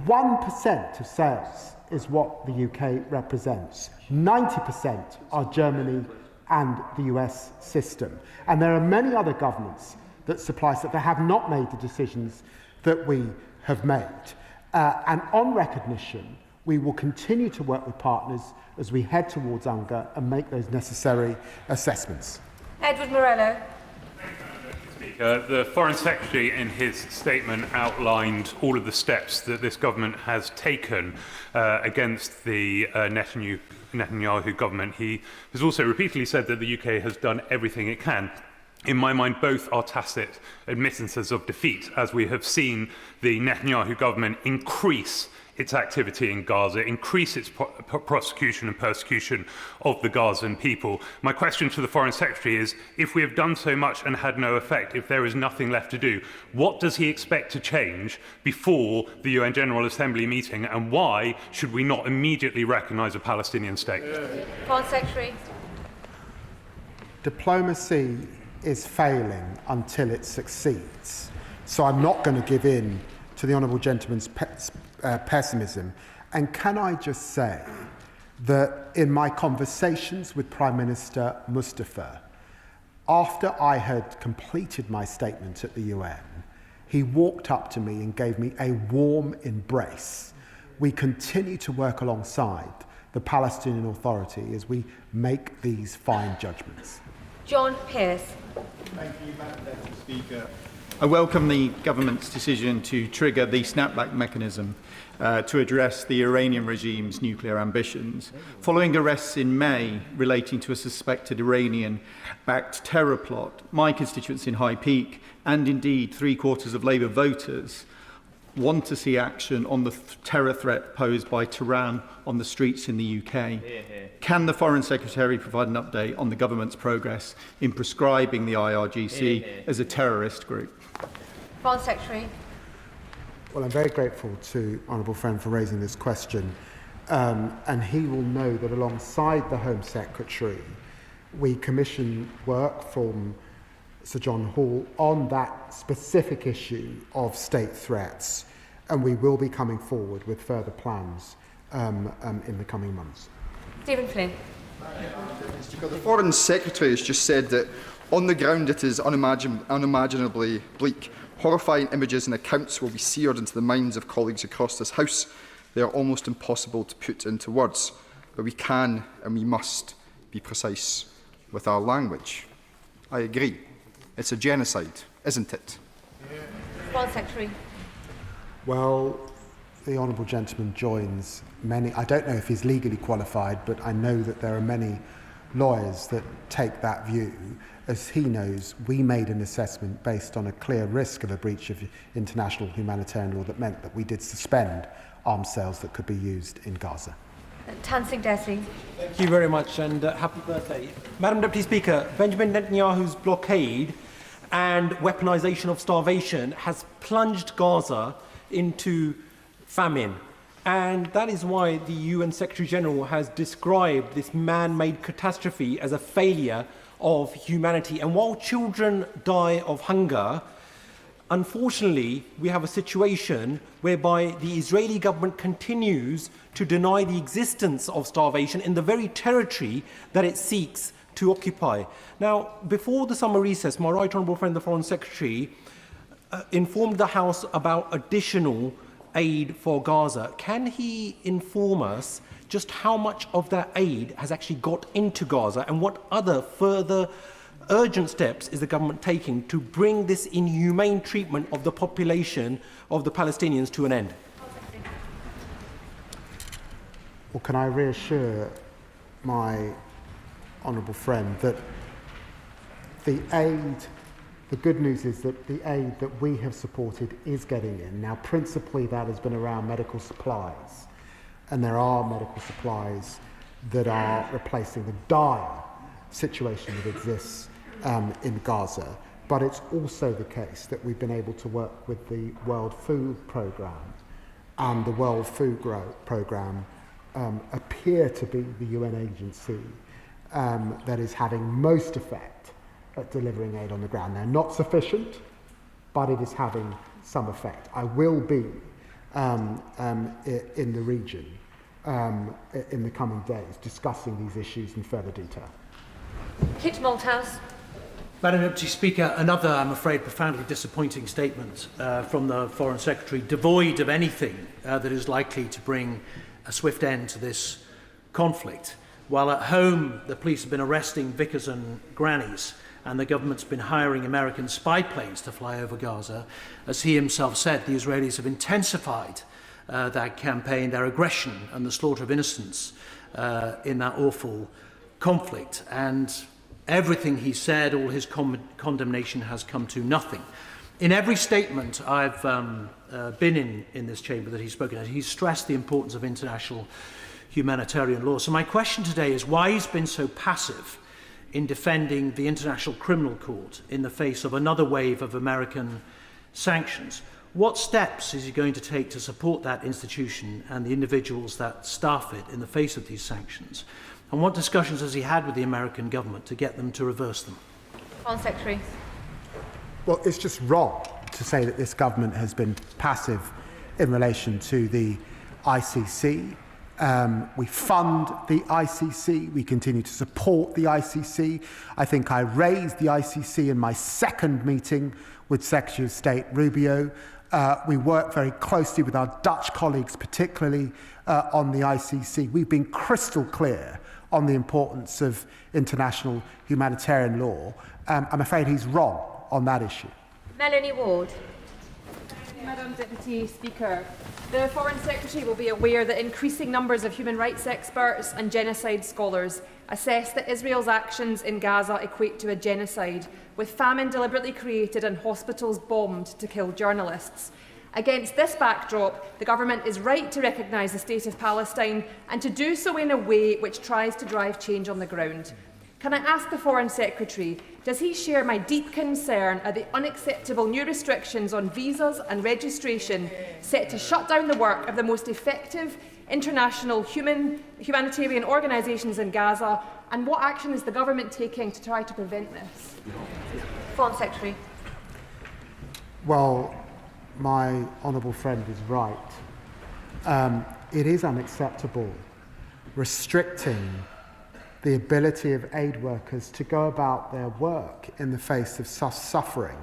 1% of sales is what the UK represents. 90% are Germany and the US system. And there are many other governments that supply stuff that have not made the decisions that we have made. And on recognition, we will continue to work with partners as we head towards UNGA and make those necessary assessments. Edward Morello. The Foreign Secretary in his statement outlined all of the steps that this government has taken against the Netanyahu government. He has also repeatedly said that the UK has done everything it can. In my mind, both are tacit admittances of defeat, as we have seen the Netanyahu government increase its activity in Gaza, increase its prosecution and persecution of the Gazan people. My question to the Foreign Secretary is, if we have done so much and had no effect, if there is nothing left to do, what does he expect to change before the UN General Assembly meeting, and why should we not immediately recognise a Palestinian state? Foreign Secretary. Diplomacy is failing until it succeeds. So I'm not going to give in to the Honourable Gentleman's pessimism. And can I just say that in my conversations with Prime Minister Mustafa, after I had completed my statement at the UN, he walked up to me and gave me a warm embrace. We continue to work alongside the Palestinian Authority as we make these fine judgments. John Pearce. Thank you, Madam Deputy Speaker. I welcome the government's decision to trigger the snapback mechanism to address the Iranian regime's nuclear ambitions. Following arrests in May relating to a suspected Iranian-backed terror plot, my constituents in High Peak, and indeed three-quarters of Labour voters, want to see action on the terror threat posed by Tehran on the streets in the UK. Can the Foreign Secretary provide an update on the government's progress in prescribing the IRGC as a terrorist group? Foreign Secretary. Well, I'm very grateful to Honourable Friend for raising this question. And he will know that alongside the Home Secretary, we commission work from Sir John Hall on that specific issue of state threats, and we will be coming forward with further plans in the coming months. Stephen Flynn. The Foreign Secretary has just said that on the ground it is unimaginably bleak. Horrifying images and accounts will be seared into the minds of colleagues across this House. They are almost impossible to put into words, but we can and we must be precise with our language. I agree. It's a genocide, isn't it? Foreign Secretary. Well, the Honourable Gentleman joins many. I don't know if he's legally qualified, but I know that there are many lawyers that take that view. As he knows, we made an assessment based on a clear risk of a breach of international humanitarian law that meant that we did suspend arms sales that could be used in Gaza. Tansing Desi. Thank you very much, and happy birthday. Madam Deputy Speaker, Benjamin Netanyahu's blockade and weaponisation of starvation has plunged Gaza into famine. And that is why the UN Secretary General has described this man-made catastrophe as a failure of humanity. And while children die of hunger, unfortunately, we have a situation whereby the Israeli government continues to deny the existence of starvation in the very territory that it seeks to occupy. Now, before the summer recess, my right honourable friend, the Foreign Secretary, informed the House about additional aid for Gaza. Can he inform us just how much of that aid has actually got into Gaza, and what other further urgent steps is the government taking to bring this inhumane treatment of the population of the Palestinians to an end? Well, can I reassure my honourable friend that the good news is that the aid that we have supported is getting in. Now, principally that has been around medical supplies, and there are medical supplies that are replacing the dire situation that exists in Gaza. But it's also the case that we've been able to work with the World Food Programme, and the World Food Programme appear to be the UN agency that is having most effect at delivering aid on the ground. They're not sufficient, but it is having some effect. I will be in the region in the coming days discussing these issues in further detail. Kit Malthouse. Madam Deputy Speaker, another, I'm afraid, profoundly disappointing statement from the Foreign Secretary, devoid of anything that is likely to bring a swift end to this conflict. While at home, the police have been arresting vicars and grannies, and the government's been hiring American spy planes to fly over Gaza, as he himself said, the Israelis have intensified that campaign, their aggression and the slaughter of innocents in that awful conflict. And everything he said, all his condemnation has come to nothing. In every statement I've been in this chamber that he's spoken at, he's stressed the importance of international humanitarian law. So my question today is why he's been so passive in defending the International Criminal Court in the face of another wave of American sanctions. What steps is he going to take to support that institution and the individuals that staff it in the face of these sanctions? And what discussions has he had with the American government to get them to reverse them? Foreign Secretary. Well, it's just wrong to say that this government has been passive in relation to the ICC. We fund the ICC. We continue to support the ICC. I think I raised the ICC in my second meeting with Secretary of State Rubio. We work very closely with our Dutch colleagues, particularly on the ICC. We've been crystal clear on the importance of international humanitarian law. I'm afraid he's wrong on that issue. Melanie Ward. Madam Deputy Speaker, the Foreign Secretary will be aware that increasing numbers of human rights experts and genocide scholars assess that Israel's actions in Gaza equate to a genocide, with famine deliberately created and hospitals bombed to kill journalists. Against this backdrop, the government is right to recognise the state of Palestine and to do so in a way which tries to drive change on the ground. Can I ask the Foreign Secretary, does he share my deep concern at the unacceptable new restrictions on visas and registration set to shut down the work of the most effective international humanitarian organisations in Gaza, and what action is the government taking to try to prevent this? Foreign Secretary. Well, my honourable friend is right. It is unacceptable restricting the ability of aid workers to go about their work in the face of suffering.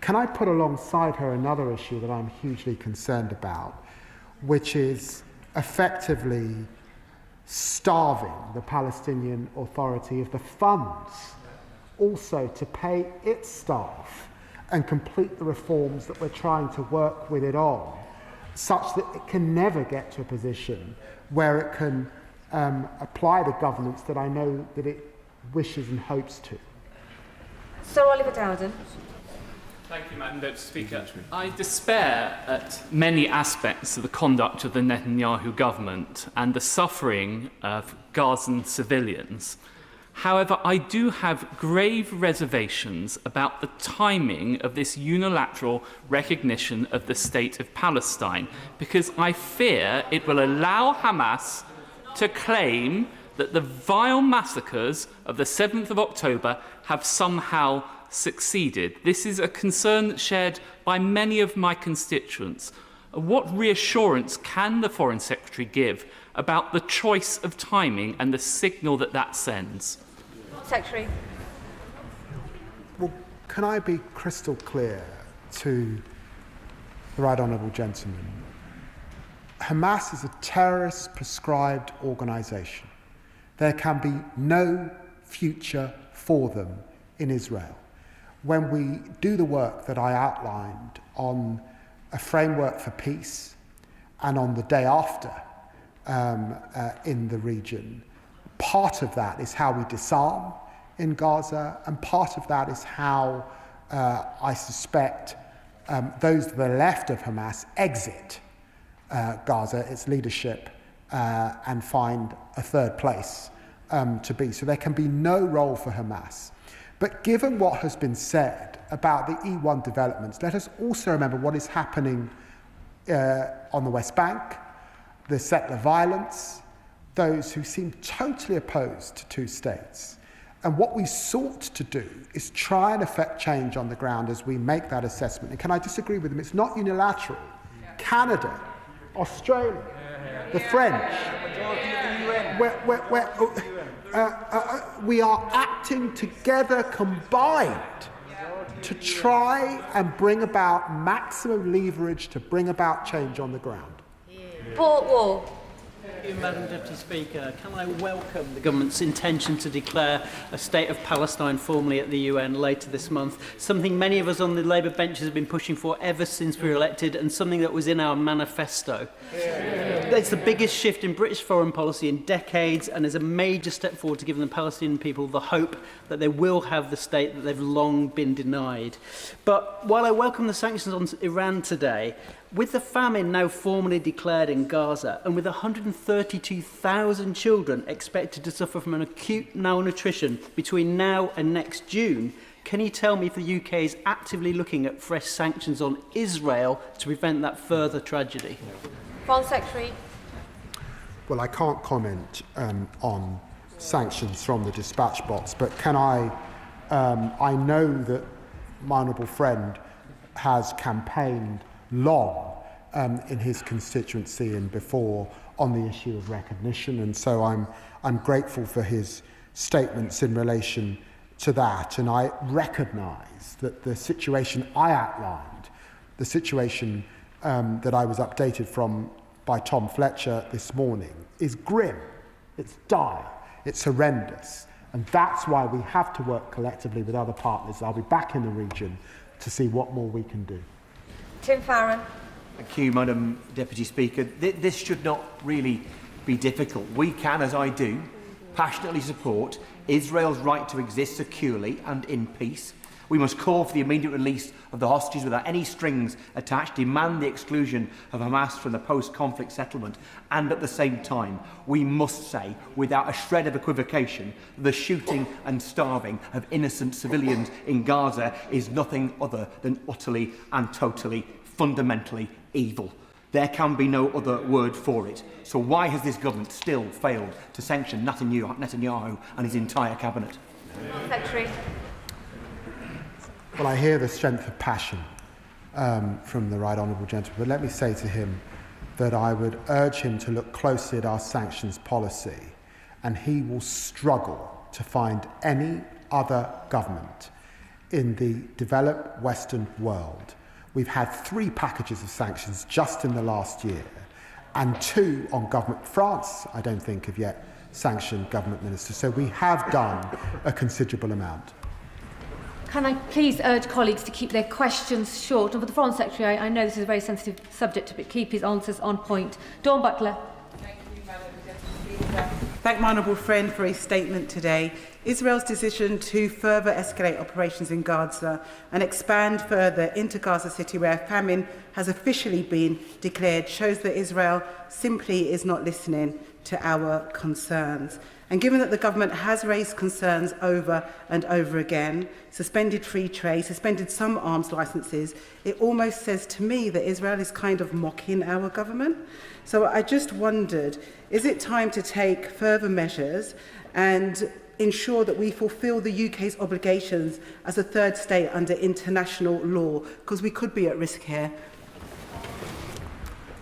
Can I put alongside her another issue that I'm hugely concerned about, which is effectively starving the Palestinian Authority of the funds also to pay its staff and complete the reforms that we're trying to work with it on, such that it can never get to a position where it can apply the governance that I know that it wishes and hopes to. Sir Oliver Dowden. Thank you, Madam Deputy Speaker. I despair at many aspects of the conduct of the Netanyahu government and the suffering of Gazan civilians. However, I do have grave reservations about the timing of this unilateral recognition of the state of Palestine, because I fear it will allow Hamas to claim that the vile massacres of the 7th of October have somehow succeeded. This is a concern that's shared by many of my constituents. What reassurance can the Foreign Secretary give about the choice of timing and the signal that that sends? Secretary. Well, can I be crystal clear to the right honourable gentleman? Hamas is a terrorist prescribed organisation. There can be no future for them in Israel. When we do the work that I outlined on a framework for peace and on the day after in the region, part of that is how we disarm in Gaza, and part of that is how I suspect those to the left of Hamas exit Gaza, its leadership, and find a third place to be. So there can be no role for Hamas. But given what has been said about the E1 developments, let us also remember what is happening on the West Bank, the settler violence, those who seem totally opposed to two states. And what we sought to do is try and affect change on the ground as we make that assessment. And can I disagree with him? It's not unilateral. Canada, Australia, the French, we are acting together combined to try and bring about maximum leverage to bring about change on the ground. Port Wall. Thank you, Madam Deputy Speaker. Can I welcome the government's intention to declare a state of Palestine formally at the UN later this month, something many of us on the Labour benches have been pushing for ever since we were elected, and something that was in our manifesto. It's the biggest shift in British foreign policy in decades, and is a major step forward to giving the Palestinian people the hope that they will have the state that they've long been denied. But while I welcome the sanctions on Iran today, with the famine now formally declared in Gaza, and with 132,000 children expected to suffer from an acute malnutrition between now and next June, can you tell me if the UK is actively looking at fresh sanctions on Israel to prevent that further tragedy? Foreign Secretary. Well, I can't comment on sanctions from the dispatch box, but can I know that my honourable friend has campaigned long in his constituency and before on the issue of recognition, and so I'm grateful for his statements in relation to that, and I recognise that the situation I outlined, the situation that I was updated from by Tom Fletcher this morning, is grim, it's dire, it's horrendous, and that's why we have to work collectively with other partners. I'll be back in the region to see what more we can do. Tim Farron. Thank you, Madam Deputy Speaker. This should not really be difficult. We can, as I do, passionately support Israel's right to exist securely and in peace. We must call for the immediate release of the hostages without any strings attached, demand the exclusion of Hamas from the post-conflict settlement, and at the same time, we must say, without a shred of equivocation, the shooting and starving of innocent civilians in Gaza is nothing other than utterly and totally, fundamentally evil. There can be no other word for it. So why has this government still failed to sanction Netanyahu and his entire cabinet? Secretary. Well, I hear the strength of passion from the right honourable gentleman, but let me say to him that I would urge him to look closely at our sanctions policy, and he will struggle to find any other government in the developed Western world. We've had 3 packages of sanctions just in the last year, and 2 on government. France, I don't think, have yet sanctioned government ministers, so we have done a considerable amount. Can I please urge colleagues to keep their questions short? And for the Foreign Secretary, I know this is a very sensitive subject, but keep his answers on point. Dawn Butler. Thank you, Madam Deputy Speaker. Thank my honourable friend for his statement today. Israel's decision to further escalate operations in Gaza and expand further into Gaza City, where famine has officially been declared, shows that Israel simply is not listening to our concerns. And given that the government has raised concerns over and over again, suspended free trade, suspended some arms licences, it almost says to me that Israel is kind of mocking our government. So I just wondered, is it time to take further measures and ensure that we fulfil the UK's obligations as a third state under international law? Because we could be at risk here.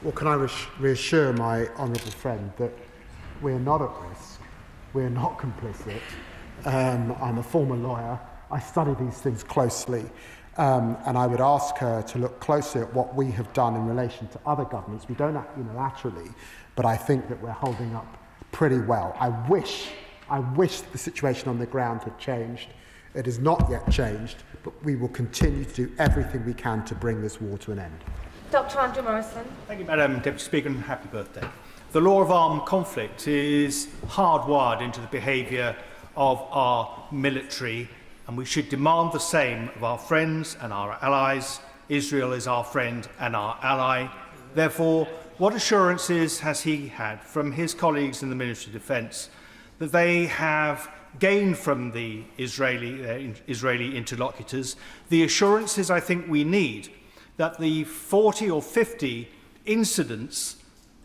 Well, can I reassure my honourable friend that we're not at risk. We're not complicit. I'm a former lawyer. I study these things closely. And I would ask her to look closely at what we have done in relation to other governments. We don't act unilaterally, but I think that we're holding up pretty well. I wish the situation on the ground had changed. It has not yet changed, but we will continue to do everything we can to bring this war to an end. Dr. Andrew Morrison. Thank you, Madam Deputy Speaker, and happy birthday. The law of armed conflict is hardwired into the behaviour of our military, and we should demand the same of our friends and our allies. Israel is our friend and our ally. Therefore, what assurances has he had from his colleagues in the Ministry of Defence that they have gained from the Israeli interlocutors the assurances I think we need that the 40 or 50 incidents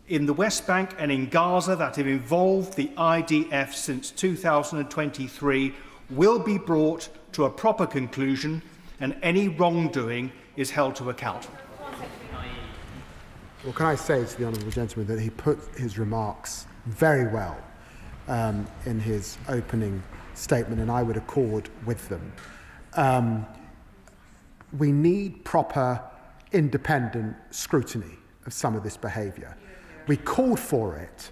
in the West Bank and in Gaza that have involved the IDF since 2023 will be brought to a proper conclusion and any wrongdoing is held to account. Well, can I say to the honourable gentleman that he put his remarks very well in his opening statement, and I would accord with them. We need proper independent scrutiny of some of this behaviour. We called for it,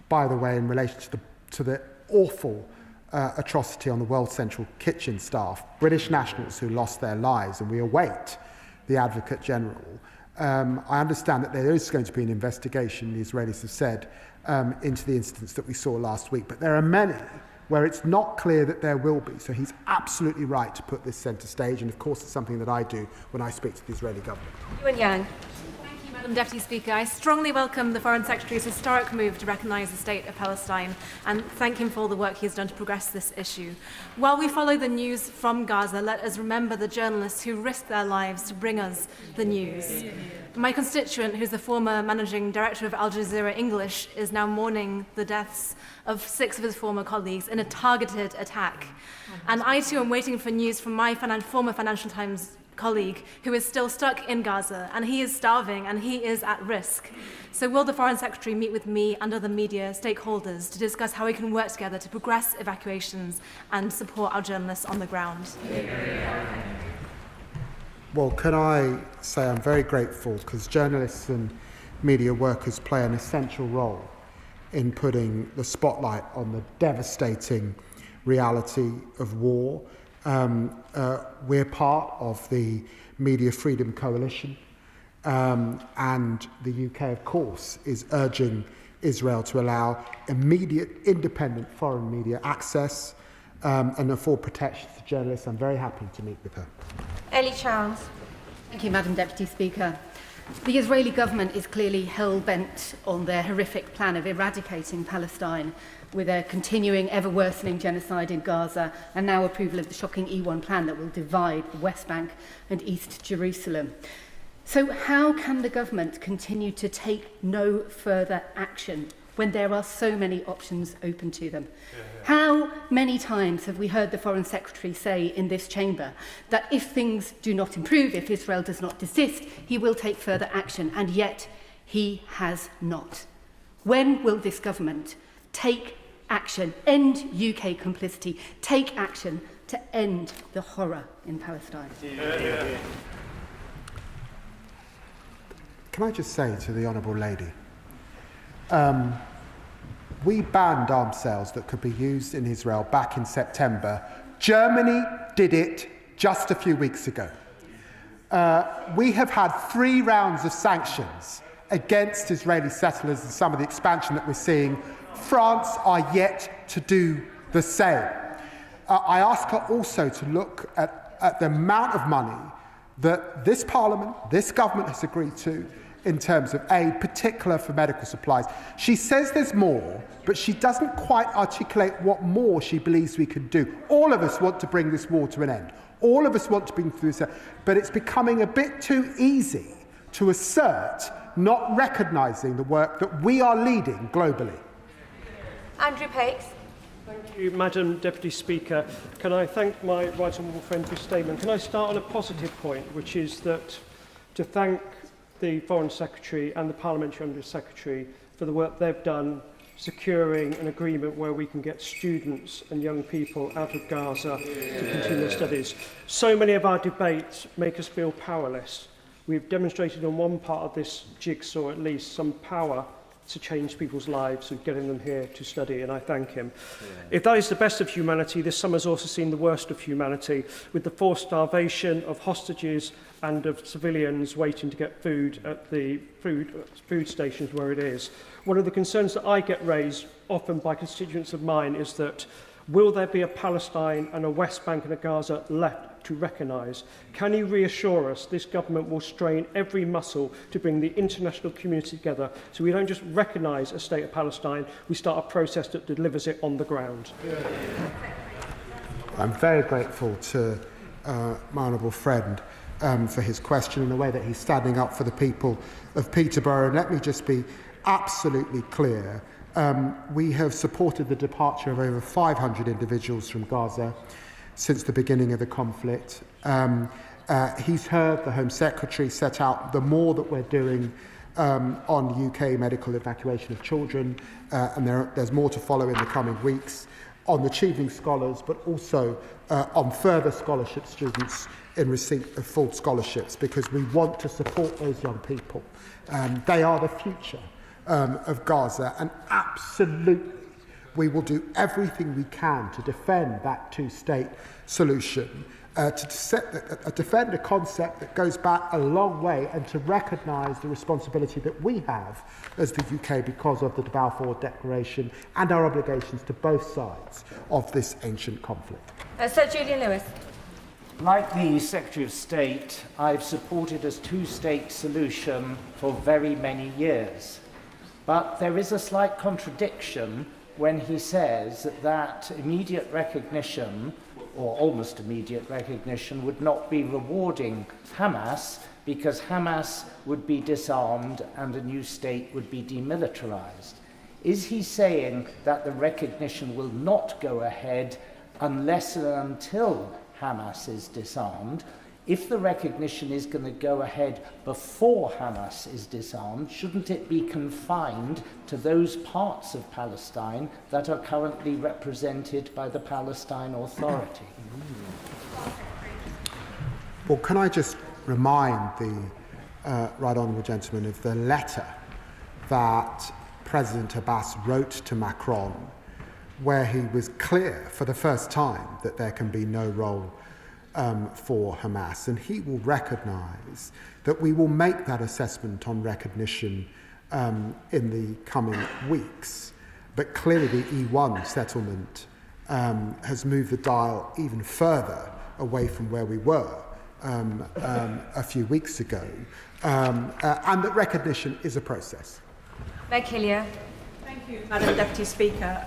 by the way, in relation to the awful atrocity on the World Central Kitchen staff, British nationals who lost their lives, and we await the Advocate General. I understand that there is going to be an investigation, the Israelis have said, into the incidents that we saw last week, but there are many where it's not clear that there will be. So he's absolutely right to put this centre stage, and of course it's something that I do when I speak to the Israeli government. Ewan Yang. Thank you, Madam Deputy Speaker. I strongly welcome the Foreign Secretary's historic move to recognise the state of Palestine and thank him for all the work he has done to progress this issue. While we follow the news from Gaza, let us remember the journalists who risked their lives to bring us the news. My constituent, who's the former managing director of Al Jazeera English, is now mourning the deaths of 6 of his former colleagues in a targeted attack. And I too am waiting for news from my former Financial Times colleague who is still stuck in Gaza, and he is starving and he is at risk. So will the Foreign Secretary meet with me and other media stakeholders to discuss how we can work together to progress evacuations and support our journalists on the ground? Well, can I say I'm very grateful, because journalists and media workers play an essential role in putting the spotlight on the devastating reality of war. We're part of the Media Freedom Coalition, and the UK, of course, is urging Israel to allow immediate independent foreign media access and afford protection to journalists. I'm very happy to meet with her. Ellie Charles. Thank you, Madam Deputy Speaker. The Israeli government is clearly hell-bent on their horrific plan of eradicating Palestine, with a continuing, ever-worsening genocide in Gaza, and now approval of the shocking E1 plan that will divide the West Bank and East Jerusalem. So how can the government continue to take no further action when there are so many options open to them? How many times have we heard the Foreign Secretary say in this chamber that if things do not improve, if Israel does not desist, he will take further action, and yet he has not? When will this government take action, end UK complicity, take action to end the horror in Palestine? Can I just say to the Honourable Lady, we banned arms sales that could be used in Israel back in September. Germany did it just a few weeks ago. We have had 3 rounds of sanctions against Israeli settlers and some of the expansion that we're seeing. France are yet to do the same. I ask her also to look at the amount of money that this Parliament, this government has agreed to in terms of aid, particular for medical supplies. She says there's more, but she doesn't quite articulate what more she believes we can do. All of us want to bring this war to an end. All of us want to bring through this, but it's becoming a bit too easy to assert, not recognising the work that we are leading globally. Andrew Pakes. Thank you, Madam Deputy Speaker. Can I thank my right honourable friend for his statement? Can I start on a positive point, which is that to thank the Foreign Secretary and the Parliamentary Under Secretary for the work they've done securing an agreement where we can get students and young people out of Gaza to continue their studies. So many of our debates make us feel powerless. We've demonstrated on one part of this jigsaw at least some power to change people's lives and getting them here to study, and I thank him. If that is the best of humanity, this summer's also seen the worst of humanity, with the forced starvation of hostages and of civilians waiting to get food at the food stations where it is. One of the concerns that I get raised often by constituents of mine is that will there be a Palestine and a West Bank and a Gaza left to recognise? Can you reassure us this government will strain every muscle to bring the international community together so we don't just recognise a state of Palestine, we start a process that delivers it on the ground? I'm very grateful to my honourable friend for his question and the way that he's standing up for the people of Peterborough. And let me just be absolutely clear We have supported the departure of over 500 individuals from Gaza since the beginning of the conflict. He's heard the Home Secretary set out the more that we're doing on UK medical evacuation of children, and there's more to follow in the coming weeks on achieving scholars, but also on further scholarship students in receipt of full scholarships, because we want to support those young people. They are the future of Gaza, and absolutely we will do everything we can to defend that two-state solution, to defend a concept that goes back a long way, and to recognise the responsibility that we have as the UK because of the Balfour Declaration and our obligations to both sides of this ancient conflict. Sir Julian Lewis. Like the Secretary of State, I've supported a two-state solution for very many years. But there is a slight contradiction when he says that immediate recognition, or almost immediate recognition, would not be rewarding Hamas because Hamas would be disarmed and a new state would be demilitarized. Is he saying that the recognition will not go ahead unless and until Hamas is disarmed? If the recognition is going to go ahead before Hamas is disarmed, shouldn't it be confined to those parts of Palestine that are currently represented by the Palestine Authority? Well, can I just remind the right honourable gentleman of the letter that President Abbas wrote to Macron, where he was clear for the first time that there can be no role for Hamas, and he will recognise that we will make that assessment on recognition in the coming weeks. But clearly the E1 settlement has moved the dial even further away from where we were a few weeks ago, and that recognition is a process. Meg Hillier. Thank you, Madam Deputy Speaker.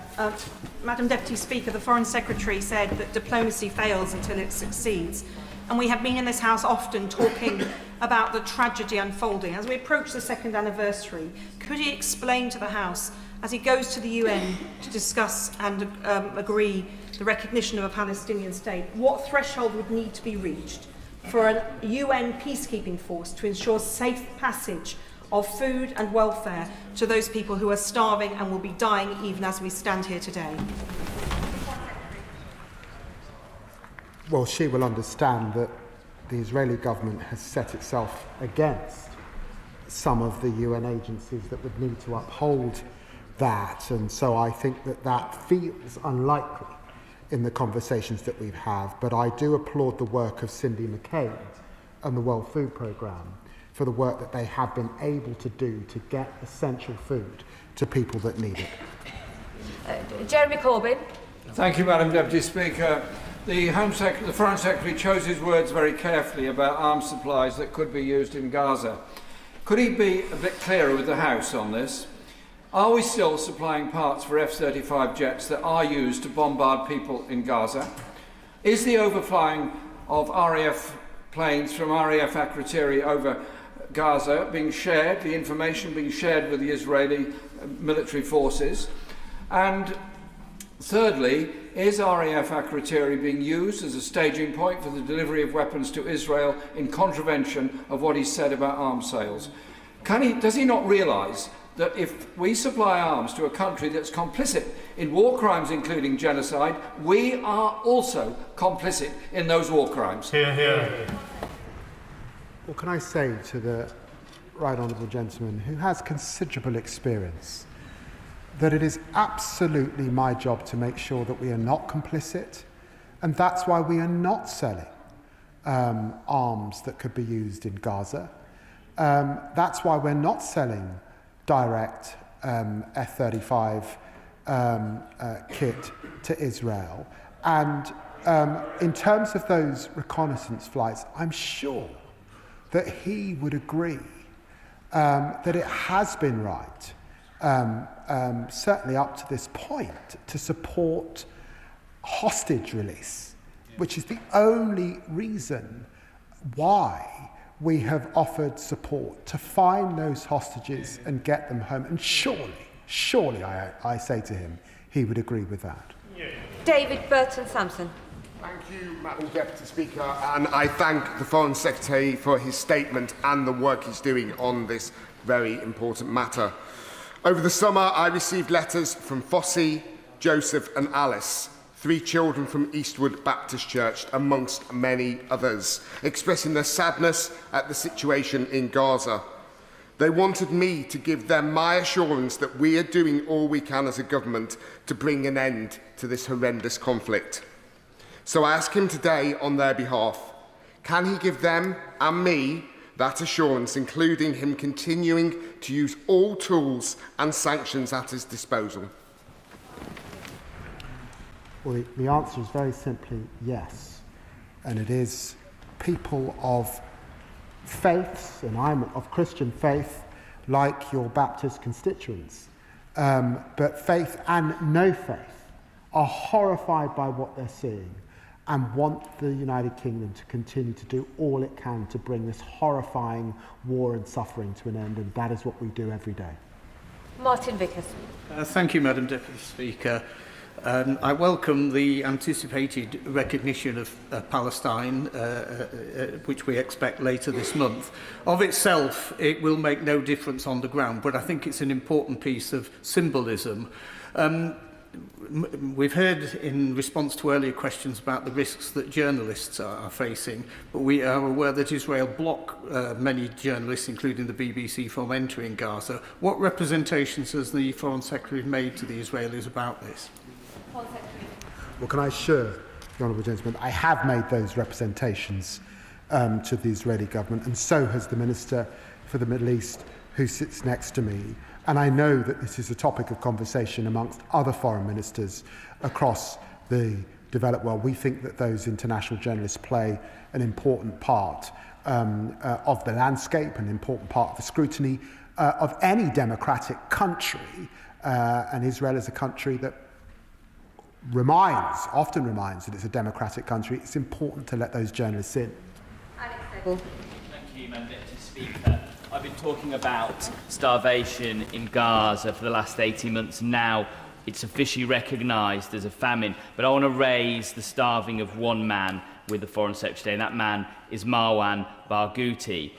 Madam Deputy Speaker, the Foreign Secretary said that diplomacy fails until it succeeds. And we have been in this House often talking about the tragedy unfolding. As we approach the second anniversary, could he explain to the House, as he goes to the UN to discuss and agree the recognition of a Palestinian state, what threshold would need to be reached for a UN peacekeeping force to ensure safe passage of food and welfare to those people who are starving and will be dying even as we stand here today? Well, she will understand that the Israeli government has set itself against some of the UN agencies that would need to uphold that, and so I think that that feels unlikely in the conversations that we've had. But I do applaud the work of Cindy McCabe and the World Food Programme for the work that they have been able to do to get essential food to people that need it. Jeremy Corbyn. Thank you, Madam Deputy Speaker. The Foreign Secretary chose his words very carefully about arms supplies that could be used in Gaza. Could he be a bit clearer with the House on this? Are we still supplying parts for F-35 jets that are used to bombard people in Gaza? Is the overflying of RAF planes from RAF Akrotiri over Gaza being shared, the information being shared with the Israeli military forces? And thirdly, is RAF Akrotiri being used as a staging point for the delivery of weapons to Israel in contravention of what he said about arms sales? Does he not realise that if we supply arms to a country that's complicit in war crimes, including genocide, we are also complicit in those war crimes? Hear, hear. Well, can I say to the right honourable gentleman, who has considerable experience, that it is absolutely my job to make sure that we are not complicit, and that's why we are not selling arms that could be used in Gaza. That's why we're not selling direct F-35 kit to Israel. And in terms of those reconnaissance flights, I'm sure that he would agree that it has been right, certainly up to this point, to support hostage release, which is the only reason why we have offered support to find those hostages and get them home. And surely Surely, I say to him, he would agree with that. David Burton-Sampson. Thank you, Madam Deputy Speaker, and I thank the Foreign Secretary for his statement and the work he's doing on this very important matter. Over the summer, I received letters from Fossey, Joseph and Alice, 3 children from Eastwood Baptist Church, amongst many others, expressing their sadness at the situation in Gaza. They wanted me to give them my assurance that we are doing all we can as a government to bring an end to this horrendous conflict. So I ask him today on their behalf, can he give them and me that assurance, including him continuing to use all tools and sanctions at his disposal? Well, the answer is very simply yes. And it is people of faiths, and I'm of Christian faith, like your Baptist constituents, but faith and no faith, are horrified by what they're seeing and want the United Kingdom to continue to do all it can to bring this horrifying war and suffering to an end, and that is what we do every day. Martin Vickers. Thank you, Madam Deputy Speaker. I welcome the anticipated recognition of Palestine, which we expect later this month. Of itself, it will make no difference on the ground, but I think it's an important piece of symbolism. We've heard in response to earlier questions about the risks that journalists are facing, but we are aware that Israel blocked many journalists, including the BBC, from entering Gaza. What representations has the Foreign Secretary made to the Israelis about this? Well, can I assure the Honourable Gentleman, I have made those representations to the Israeli government, and so has the Minister for the Middle East, who sits next to me. And I know that this is a topic of conversation amongst other foreign ministers across the developed world. We think that those international journalists play an important part of the landscape, an important part of the scrutiny of any democratic country. And Israel is a country that often reminds that it's a democratic country. It's important to let those journalists in. Thank you, Madam Deputy Speaker. I've been talking about starvation in Gaza for the last 18 months. Now it's officially recognised as a famine. But I want to raise the starving of one man with the Foreign Secretary, and that man is Marwan Barghouti.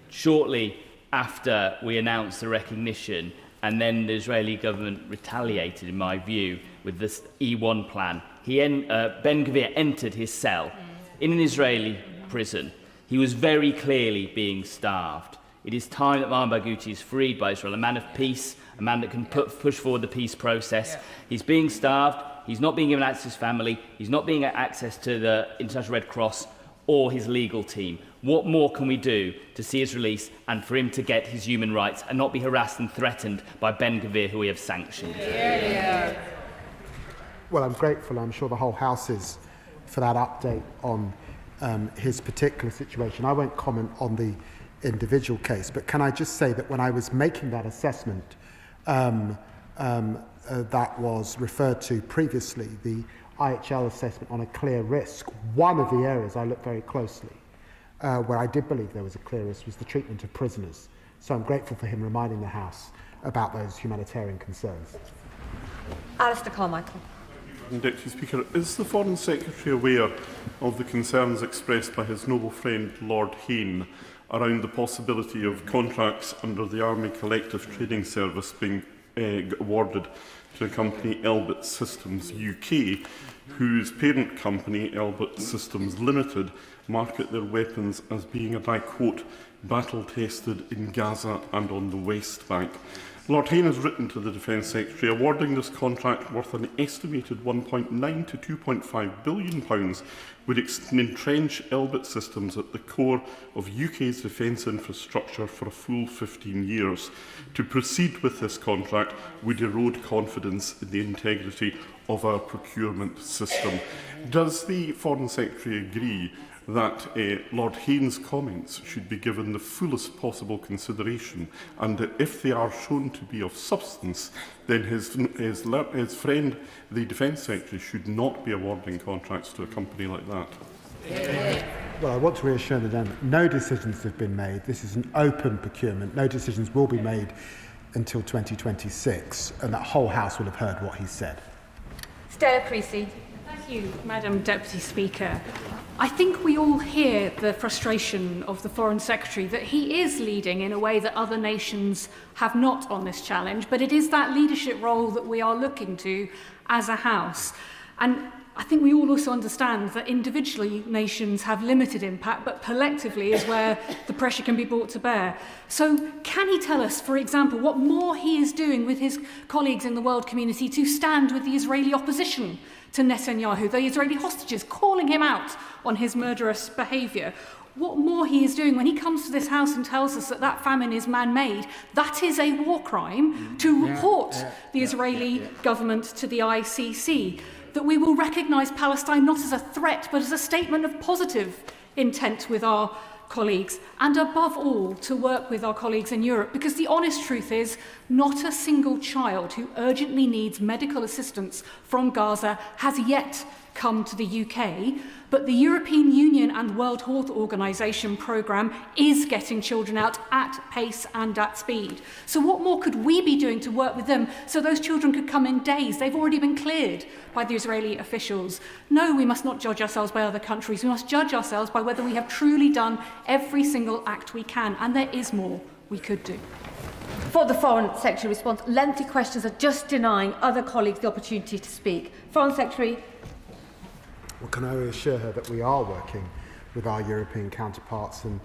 Shortly after we announced the recognition, and then the Israeli government retaliated, in my view, with this E1 plan, Ben-Gvir entered his cell in an Israeli prison. He was very clearly being starved. It is time that Marwan Barghouti is freed by Israel, a man of peace, a man that can push forward the peace process. He's being starved. He's not being given access to his family. He's not being access to the International Red Cross or his legal team. What more can we do to see his release and for him to get his human rights and not be harassed and threatened by Ben-Gvir, who we have sanctioned? Well, I'm grateful, I'm sure the whole House is, for that update on his particular situation. I won't comment on the individual case, but can I just say that when I was making that assessment that was referred to previously, the IHL assessment on a clear risk, one of the areas I looked very closely where I did believe there was a clear risk was the treatment of prisoners. So I'm grateful for him reminding the House about those humanitarian concerns. Alistair Carmichael. Deputy Speaker, is the Foreign Secretary aware of the concerns expressed by his noble friend Lord Hayne around the possibility of contracts under the Army Collective Trading Service being awarded to a company, Elbit Systems UK, whose parent company, Elbit Systems Limited, market their weapons as being, and I quote, battle-tested in Gaza and on the West Bank? Lord Hayne has written to the Defence Secretary awarding this contract worth an estimated £1.9 to £2.5 billion would entrench Elbit Systems at the core of UK's defence infrastructure for a full 15 years. To proceed with this contract would erode confidence in the integrity of our procurement system. Does the Foreign Secretary agree that Lord Hayne's comments should be given the fullest possible consideration, and that if they are shown to be of substance, then his friend, the Defence Secretary, should not be awarding contracts to a company like that? Well, I want to reassure the gentleman, no decisions have been made. This is an open procurement. No decisions will be made until 2026, and that whole House will have heard what he said. Stella Creasy. Thank you, Madam Deputy Speaker. I think we all hear the frustration of the Foreign Secretary that he is leading in a way that other nations have not on this challenge, but it is that leadership role that we are looking to as a House. And I think we all also understand that individually nations have limited impact, but collectively is where the pressure can be brought to bear. So can he tell us, for example, what more he is doing with his colleagues in the world community to stand with the Israeli opposition to Netanyahu, the Israeli hostages, calling him out on his murderous behaviour? What more he is doing when he comes to this House and tells us that that famine is man-made? That is a war crime to report the Israeli government to the ICC. That we will recognise Palestine not as a threat, but as a statement of positive intent with our colleagues, and above all, to work with our colleagues in Europe, because the honest truth is not a single child who urgently needs medical assistance from Gaza has yet come to the UK, but the European Union and World Health Organization programme is getting children out at pace and at speed. So what more could we be doing to work with them so those children could come in days? They've already been cleared by the Israeli officials. No, we must not judge ourselves by other countries. We must judge ourselves by whether we have truly done every single act we can, and there is more we could do. For the Foreign Secretary response, lengthy questions are just denying other colleagues the opportunity to speak. Foreign Secretary. Well, can I reassure her that we are working with our European counterparts, and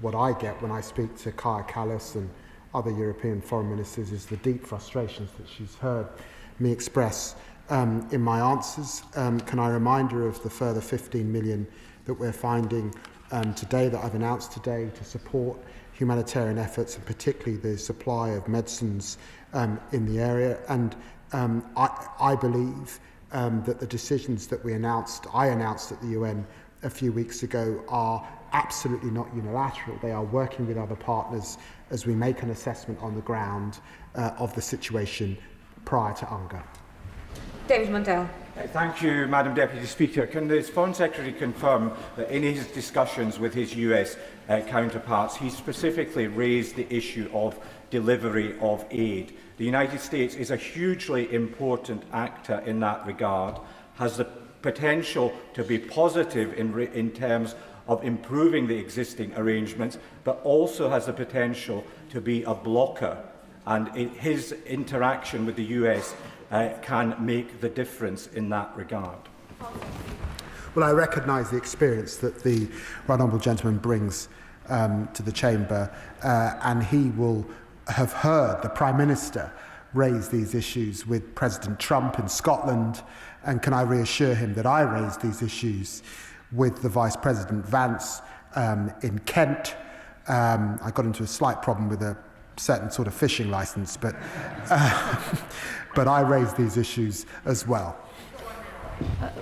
what I get when I speak to Kaja Kallas and other European foreign ministers is the deep frustrations that she's heard me express in my answers. Can I remind her of the further 15 million that we're finding today, that I've announced today, to support humanitarian efforts, and particularly the supply of medicines in the area. And I believe that the decisions that I announced at the UN a few weeks ago are absolutely not unilateral. They are working with other partners as we make an assessment on the ground of the situation prior to UNGA. David Mundell. Thank you, Madam Deputy Speaker. Can the Foreign Secretary confirm that in his discussions with his US counterparts, he specifically raised the issue of delivery of aid? The United States is a hugely important actor in that regard, has the potential to be positive in terms of improving the existing arrangements, but also has the potential to be a blocker. And his interaction with the US can make the difference in that regard. Well, I recognise the experience that the Right Honourable Gentleman brings to the Chamber, and he will have heard the Prime Minister raise these issues with President Trump in Scotland, and can I reassure him that I raised these issues with the Vice President Vance in Kent. I got into a slight problem with a certain sort of fishing licence, but I raised these issues as well.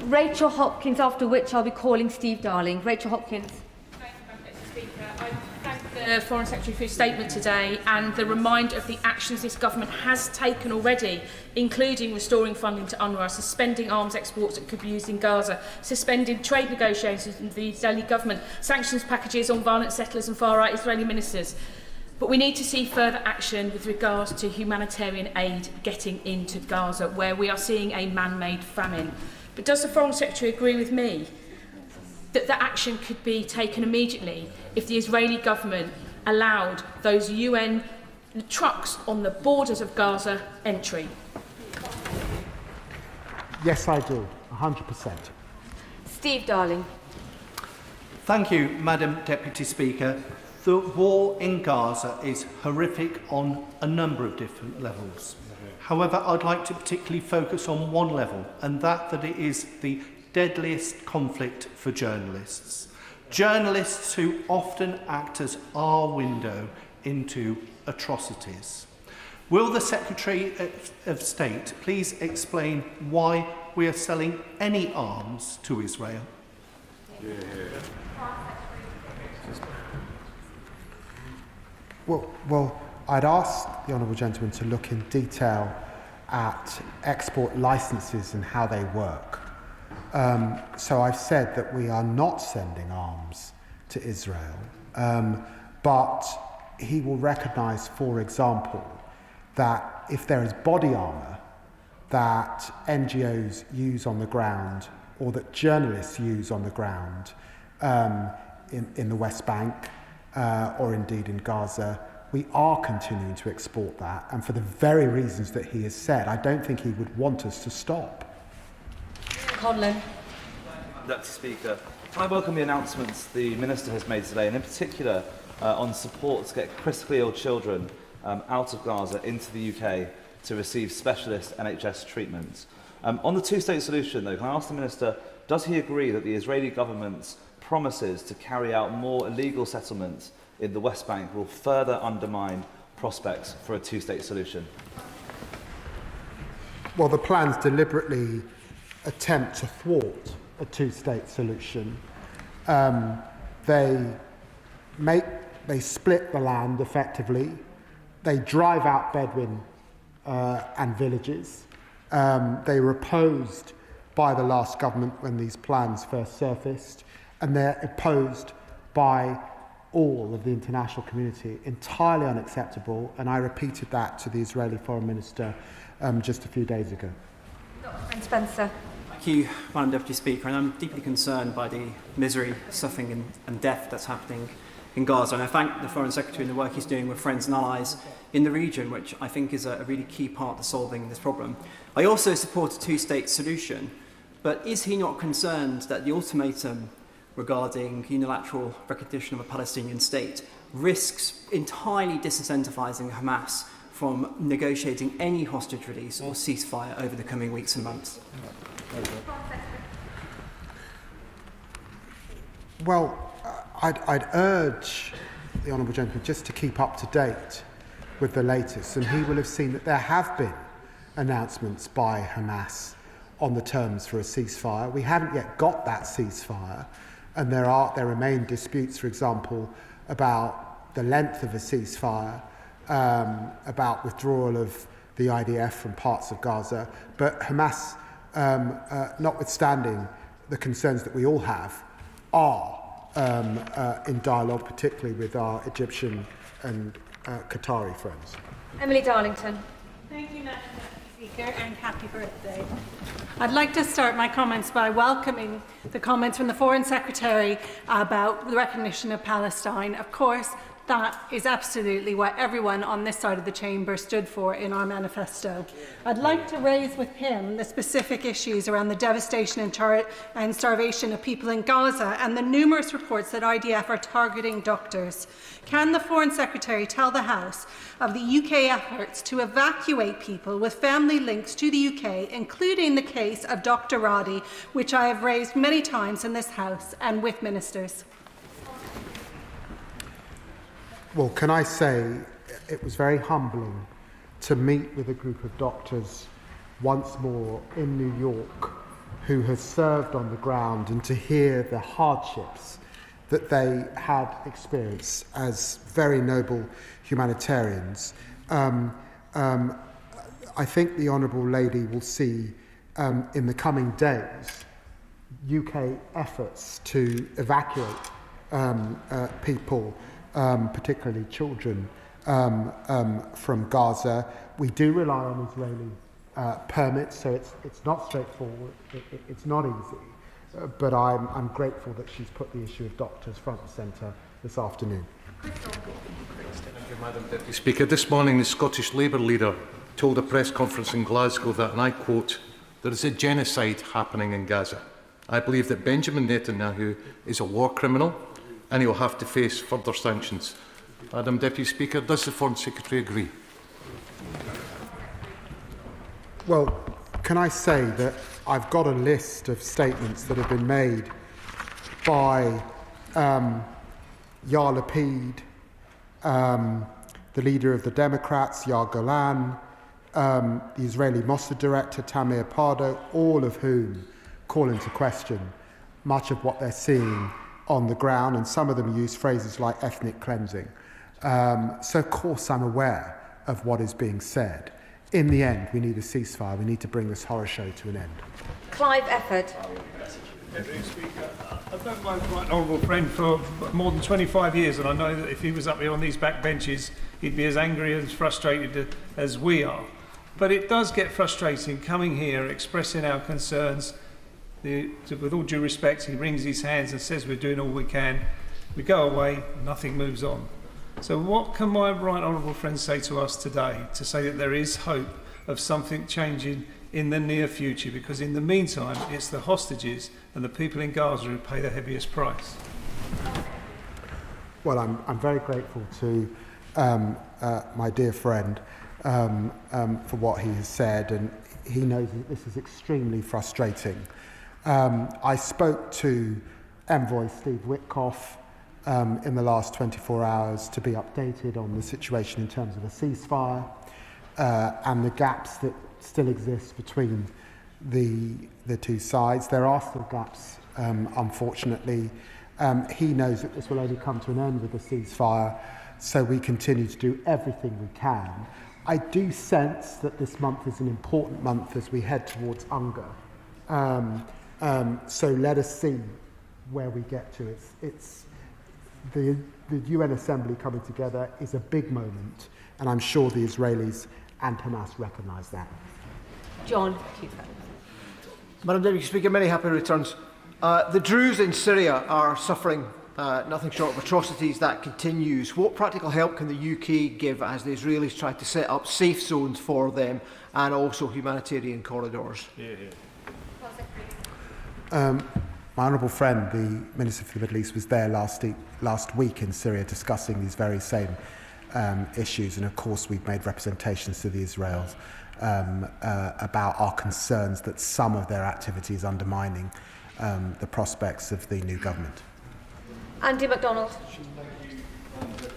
Rachel Hopkins, after which I'll be calling Steve Darling. Rachel Hopkins. Thank you, Madam Deputy Speaker. I thank the Foreign Secretary for his statement today and the reminder of the actions this government has taken already, including restoring funding to UNRWA, suspending arms exports that could be used in Gaza, suspending trade negotiations with the Israeli government, sanctions packages on violent settlers and far-right Israeli ministers. But we need to see further action with regards to humanitarian aid getting into Gaza, where we are seeing a man-made famine. But does the Foreign Secretary agree with me that the action could be taken immediately if the Israeli government allowed those UN trucks on the borders of Gaza entry? Yes, I do, 100%. Steve Darling. Thank you, Madam Deputy Speaker. The war in Gaza is horrific on a number of different levels. However, I'd like to particularly focus on one level, and that it is the deadliest conflict for journalists. Journalists who often act as our window into atrocities. Will the Secretary of State please explain why we are selling any arms to Israel? Well, I'd ask the Honourable Gentleman to look in detail at export licences and how they work. So I've said that we are not sending arms to Israel, but he will recognise, for example, that if there is body armour that NGOs use on the ground or that journalists use on the ground in the West Bank or indeed in Gaza, we are continuing to export that, and for the very reasons that he has said, I don't think he would want us to stop. Conlon. Deputy Speaker, I welcome the announcements the Minister has made today, and in particular on support to get critically ill children out of Gaza into the UK to receive specialist NHS treatment. On the two-state solution, though, can I ask the Minister, does he agree that the Israeli government's promises to carry out more illegal settlements in the West Bank will further undermine prospects for a two-state solution? Well, the plans deliberately attempt to thwart a two-state solution. They split the land effectively. They drive out Bedouin and villages. They were opposed by the last government when these plans first surfaced, and they're opposed by all of the international community. Entirely unacceptable, and I repeated that to the Israeli Foreign Minister just a few days ago. And Spencer. Thank you, Madam Deputy Speaker, and I'm deeply concerned by the misery, suffering and death that's happening in Gaza, and I thank the Foreign Secretary and the work he's doing with friends and allies in the region, which I think is a really key part to solving this problem. I also support a two-state solution, but is he not concerned that the ultimatum regarding unilateral recognition of a Palestinian state risks entirely disincentivising Hamas from negotiating any hostage release or ceasefire over the coming weeks and months? Well, I'd urge the Honourable Gentleman just to keep up to date with the latest, and he will have seen that there have been announcements by Hamas on the terms for a ceasefire. We haven't yet got that ceasefire, and there remain disputes, for example, about the length of a ceasefire, about withdrawal of the IDF from parts of Gaza. But Hamas, notwithstanding the concerns that we all have, are in dialogue, particularly with our Egyptian and Qatari friends. Emily Darlington. Thank you, Madam Speaker, and happy birthday. I'd like to start my comments by welcoming the comments from the Foreign Secretary about the recognition of Palestine. Of course, that is absolutely what everyone on this side of the chamber stood for in our manifesto. I'd like to raise with him the specific issues around the devastation and starvation of people in Gaza and the numerous reports that IDF are targeting doctors. Can the Foreign Secretary tell the House of the UK efforts to evacuate people with family links to the UK, including the case of Dr. Roddy, which I have raised many times in this House and with ministers? Well, can I say it was very humbling to meet with a group of doctors once more in New York who have served on the ground and to hear the hardships that they had experienced as very noble humanitarians. I think the Honourable Lady will see in the coming days UK efforts to evacuate people, particularly children, from Gaza. We do rely on Israeli permits, so it's not straightforward, it's not easy. But I'm grateful that she's put the issue of doctors front and centre this afternoon. Thank you, Madam Deputy Speaker. This morning, the Scottish Labour leader told a press conference in Glasgow that, and I quote, "There is a genocide happening in Gaza. I believe that Benjamin Netanyahu is a war criminal and he will have to face further sanctions." Madam Deputy Speaker, does the Foreign Secretary agree? Well, can I say that I've got a list of statements that have been made by Yair Lapid, the leader of the Democrats, Yair Golan, the Israeli Mossad director, Tamir Pardo, all of whom call into question much of what they're seeing on the ground, and some of them use phrases like ethnic cleansing. So, of course, I'm aware of what is being said. In the end, we need a ceasefire. We need to bring this horror show to an end. Clive Efford. Deputy Speaker, I've known my right honourable friend for more than 25 years, and I know that if he was up here on these back benches, he'd be as angry and as frustrated as we are. But it does get frustrating coming here, expressing our concerns. With all due respect, he wrings his hands and says we're doing all we can. We go away, nothing moves on. So what can my right honourable friend say to us today to say that there is hope of something changing in the near future? Because in the meantime, it's the hostages and the people in Gaza who pay the heaviest price. Well, I'm very grateful to my dear friend for what he has said, and he knows that this is extremely frustrating. I spoke to Envoy Steve Witkoff in the last 24 hours to be updated on the situation in terms of a ceasefire and the gaps that still exist between the two sides. There are still gaps, unfortunately. He knows that this will only come to an end with a ceasefire, so we continue to do everything we can. I do sense that this month is an important month as we head towards UNGA. So let us see where we get to. It's the UN Assembly coming together is a big moment, and I'm sure the Israelis and Hamas recognise that. John. Madam Deputy Speaker, many happy returns. The Druze in Syria are suffering nothing short of atrocities. That continues. What practical help can the UK give as the Israelis try to set up safe zones for them and also humanitarian corridors? My honourable friend, the Minister for the Middle East, was there last week in Syria discussing these very same issues, and of course we've made representations to the Israelis about our concerns that some of their activity is undermining the prospects of the new government. Andy MacDonald.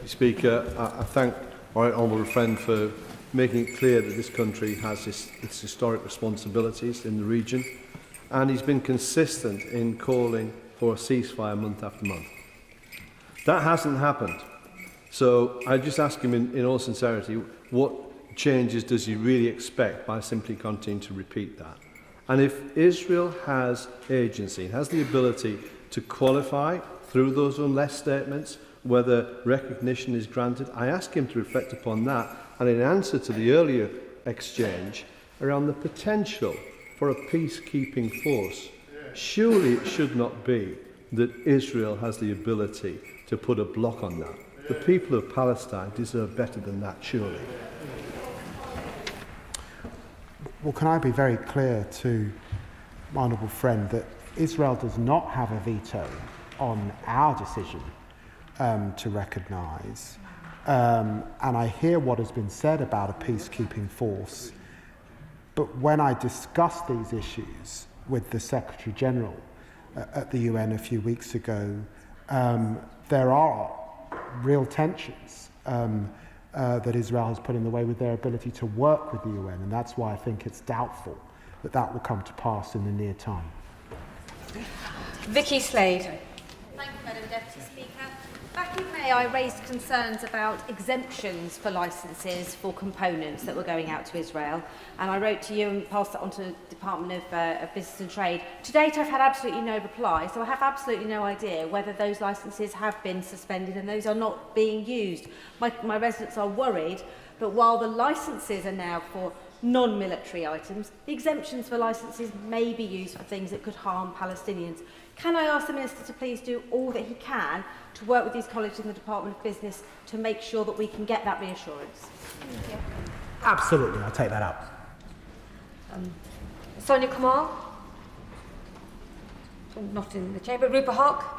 Speaker, I thank my right honourable friend for making it clear that this country has its historic responsibilities in the region, and he's been consistent in calling for a ceasefire month after month. That hasn't happened. So I just ask him in all sincerity, what changes does he really expect by simply continuing to repeat that? And if Israel has agency, has the ability to qualify through those unless statements whether recognition is granted, I ask him to reflect upon that, and in answer to the earlier exchange around the potential for a peacekeeping force, surely it should not be that Israel has the ability to put a block on that. The people of Palestine deserve better than that, surely. Well, can I be very clear to my honourable friend that Israel does not have a veto on our decision to recognise. And I hear what has been said about a peacekeeping force, but when I discussed these issues with the Secretary General at the UN a few weeks ago, there are real tensions that Israel has put in the way with their ability to work with the UN, and that's why I think it's doubtful that that will come to pass in the near time. Vicky Slade. Thank you, Madam Deputy Speaker. Back in May, I raised concerns about exemptions for licences for components that were going out to Israel, and I wrote to you and passed it on to the Department of Business and Trade. To date, I've had absolutely no reply, so I have absolutely no idea whether those licences have been suspended and those are not being used. My residents are worried, but while the licences are now for non-military items, the exemptions for licences may be used for things that could harm Palestinians. Can I ask the Minister to please do all that he can to work with these colleagues in the Department of Business to make sure that we can get that reassurance? Absolutely, I'll take that up. Sonia Kamal. Not in the chamber. Rupa Hawk.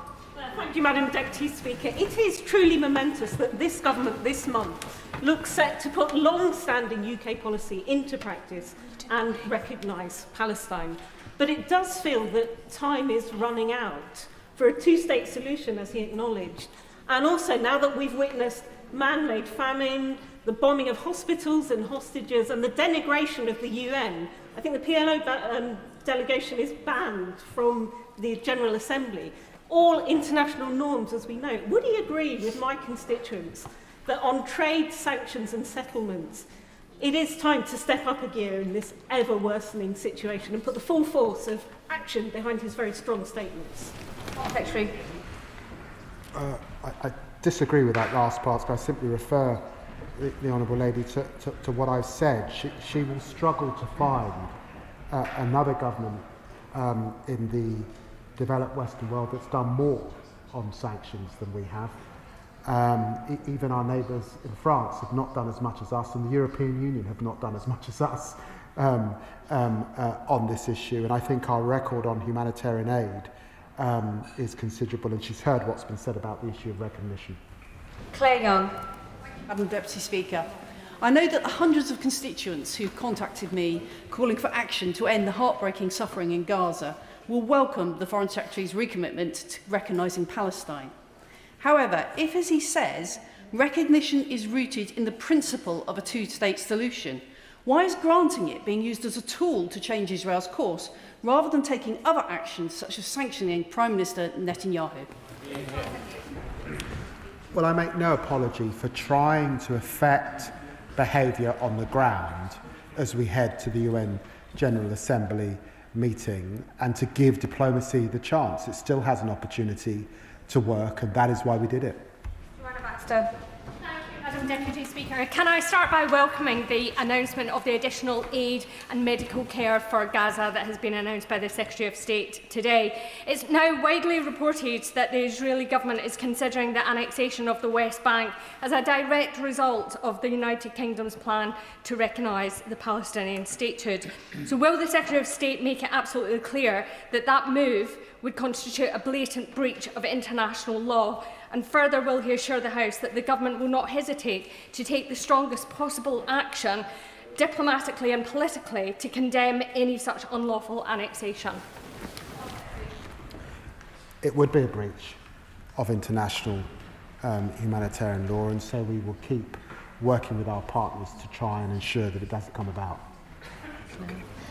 Thank you, Madam Deputy Speaker. It is truly momentous that this government this month looks set to put long-standing UK policy into practice and recognise Palestine. But it does feel that time is running out for a two-state solution, as he acknowledged. And also, now that we've witnessed man-made famine, the bombing of hospitals and hostages, and the denigration of the UN, I think the PLO delegation is banned from the General Assembly. All international norms, as we know. Would he agree with my constituents that on trade, sanctions and settlements, It is time to step up a gear in this ever-worsening situation and put the full force of action behind his very strong statements. Secretary. I disagree with that last part. I simply refer the Honourable Lady to what I've said. She will struggle to find another government in the developed Western world that's done more on sanctions than we have. Even our neighbours in France have not done as much as us, and the European Union have not done as much as us on this issue. And I think our record on humanitarian aid is considerable, and she's heard what's been said about the issue of recognition. Claire Young. Madam Deputy Speaker, I know that the hundreds of constituents who've contacted me calling for action to end the heartbreaking suffering in Gaza will welcome the Foreign Secretary's recommitment to recognising Palestine. However, if, as he says, recognition is rooted in the principle of a two-state solution, why is granting it being used as a tool to change Israel's course, rather than taking other actions such as sanctioning Prime Minister Netanyahu? Well, I make no apology for trying to affect behaviour on the ground as we head to the UN General Assembly meeting, and to give diplomacy the chance. It still has an opportunity to work, and that is why we did it. Madam Deputy Speaker, can I start by welcoming the announcement of the additional aid and medical care for Gaza that has been announced by the Secretary of State today. It's now widely reported that the Israeli government is considering the annexation of the West Bank as a direct result of the United Kingdom's plan to recognise the Palestinian statehood. So will the Secretary of State make it absolutely clear that that move would constitute a blatant breach of international law? And further, will he assure the House that the government will not hesitate to take the strongest possible action, diplomatically and politically, to condemn any such unlawful annexation? It would be a breach of international humanitarian law, and so we will keep working with our partners to try and ensure that it doesn't come about.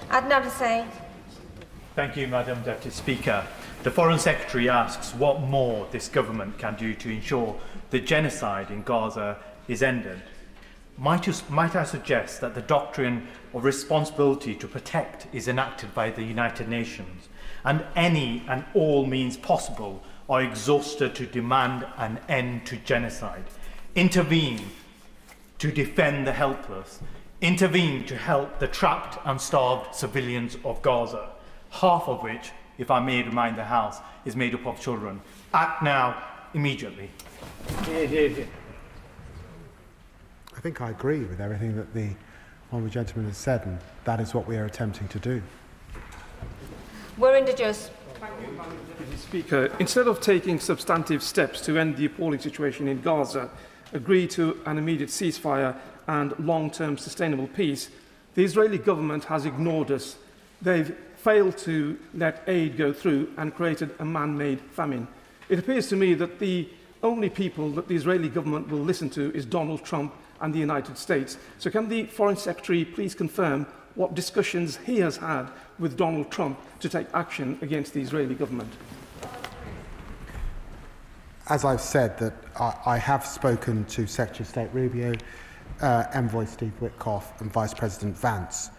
Adnan Hussain. Thank you, Madam Deputy Speaker. The Foreign Secretary asks what more this government can do to ensure the genocide in Gaza is ended. Might I suggest that the doctrine of responsibility to protect is enacted by the United Nations, and any and all means possible are exhausted to demand an end to genocide. Intervene to defend the helpless. Intervene to help the trapped and starved civilians of Gaza, half of which, if I may remind the House, is made up of children. Act now, immediately. I think I agree with everything that the honourable gentleman has said, and that is what we are attempting to do. We're in the Druze. Mr. Speaker, instead of taking substantive steps to end the appalling situation in Gaza, agree to an immediate ceasefire and long-term sustainable peace, the Israeli government has ignored us. They've failed to let aid go through and created a man-made famine. It appears to me that the only people that the Israeli government will listen to is Donald Trump and the United States. So can the Foreign Secretary please confirm what discussions he has had with Donald Trump to take action against the Israeli government? As I've said, that I have spoken to Secretary of State Rubio, Envoy Steve Witkoff and Vice President Vance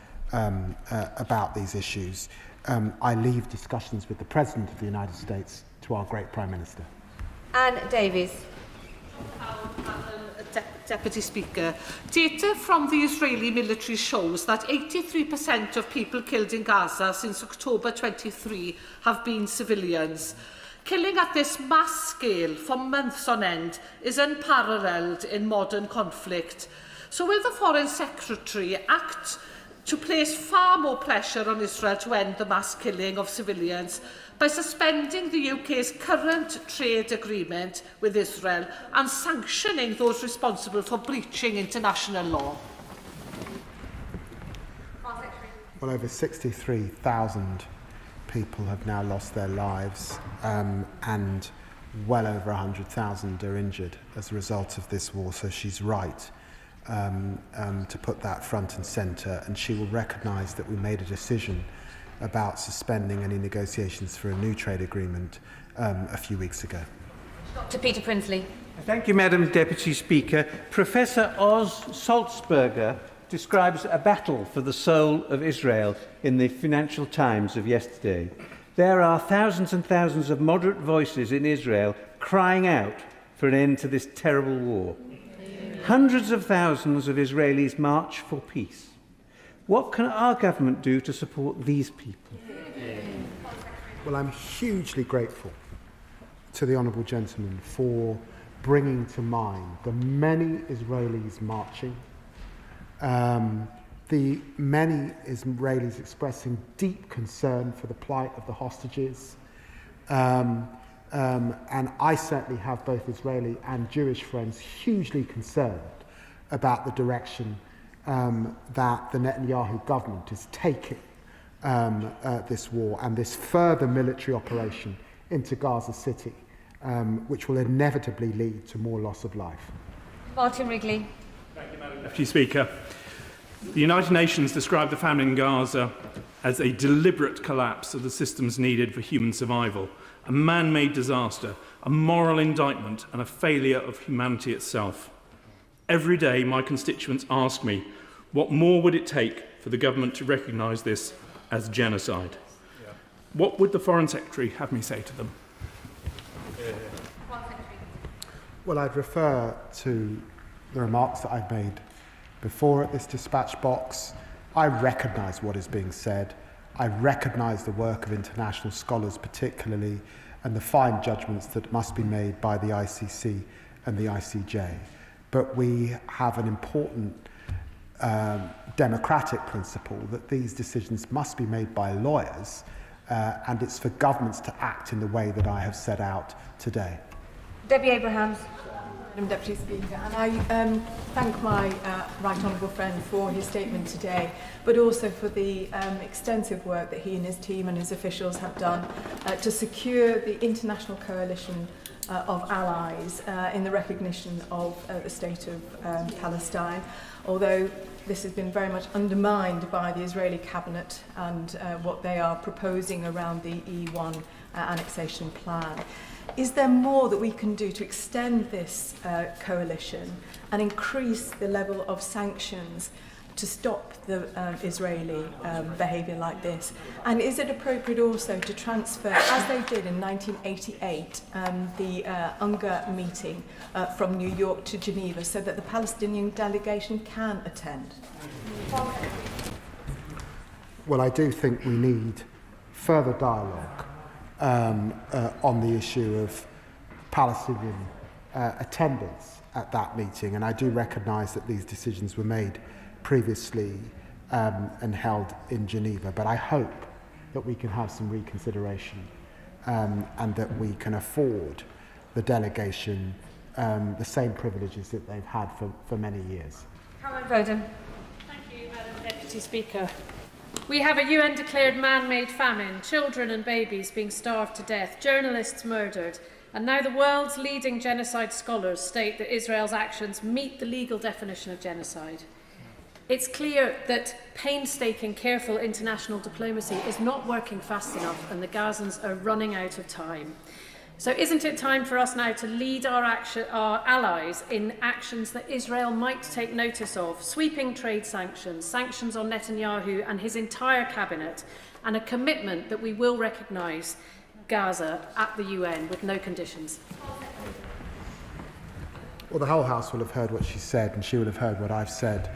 about these issues. I leave discussions with the President of the United States to our great Prime Minister. Anne Davies. Deputy Speaker, data from the Israeli military shows that 83% of people killed in Gaza since October 23 have been civilians. Killing at this mass scale for months on end is unparalleled in modern conflict. So will the Foreign Secretary act to place far more pressure on Israel to end the mass killing of civilians by suspending the UK's current trade agreement with Israel and sanctioning those responsible for breaching international law? Well, over 63,000 people have now lost their lives, and well over 100,000 are injured as a result of this war. So she's right to put that front and centre, and she will recognise that we made a decision about suspending any negotiations for a new trade agreement a few weeks ago. Dr. Peter Prinsley. Thank you, Madam Deputy Speaker. Professor Oz Salzberger describes a battle for the soul of Israel in the Financial Times of yesterday. There are thousands and thousands of moderate voices in Israel crying out for an end to this terrible war. Hundreds of thousands of Israelis march for peace. What can our government do to support these people? Well, I'm hugely grateful to the Honourable Gentleman for bringing to mind the many Israelis marching, the many Israelis expressing deep concern for the plight of the hostages. And I certainly have both Israeli and Jewish friends hugely concerned about the direction that the Netanyahu government is taking this war and this further military operation into Gaza City, which will inevitably lead to more loss of life. Martin Wrigley. Thank you, Madam Deputy Speaker. The United Nations described the famine in Gaza as a deliberate collapse of the systems needed for human survival, a man-made disaster, a moral indictment and a failure of humanity itself. Every day my constituents ask me, what more would it take for the government to recognise this as genocide? What would the Foreign Secretary have me say to them? Well, I'd refer to the remarks that I've made before at this dispatch box. I recognise what is being said. I recognise the work of international scholars particularly, and the fine judgments that must be made by the ICC and the ICJ. But we have an important democratic principle that these decisions must be made by lawyers, and it's for governments to act in the way that I have set out today. Debbie Abrahams. Madam Deputy Speaker, and I thank my right honourable friend for his statement today, but also for the extensive work that he and his team and his officials have done to secure the international coalition of allies in the recognition of the state of Palestine, although this has been very much undermined by the Israeli cabinet and what they are proposing around the E1 annexation plan. Is there more that we can do to extend this coalition and increase the level of sanctions to stop the Israeli behaviour like this? And is it appropriate also to transfer, as they did in 1988, the UNGA meeting from New York to Geneva so that the Palestinian delegation can attend? Well, I do think we need further dialogue on the issue of Palestinian attendance at that meeting, and I do recognise that these decisions were made previously and held in Geneva, but I hope that we can have some reconsideration and that we can afford the delegation the same privileges that they've had for many years. Caroline Foden. Thank you, Madam Deputy Speaker. We have a UN-declared man-made famine, children and babies being starved to death, journalists murdered, and now the world's leading genocide scholars state that Israel's actions meet the legal definition of genocide. It's clear that painstaking, careful international diplomacy is not working fast enough and the Gazans are running out of time. So isn't it time for us now to lead our allies in actions that Israel might take notice of? Sweeping trade sanctions, sanctions on Netanyahu and his entire cabinet, and a commitment that we will recognise Gaza at the UN with no conditions. Well, the whole House will have heard what she said, and she will have heard what I've said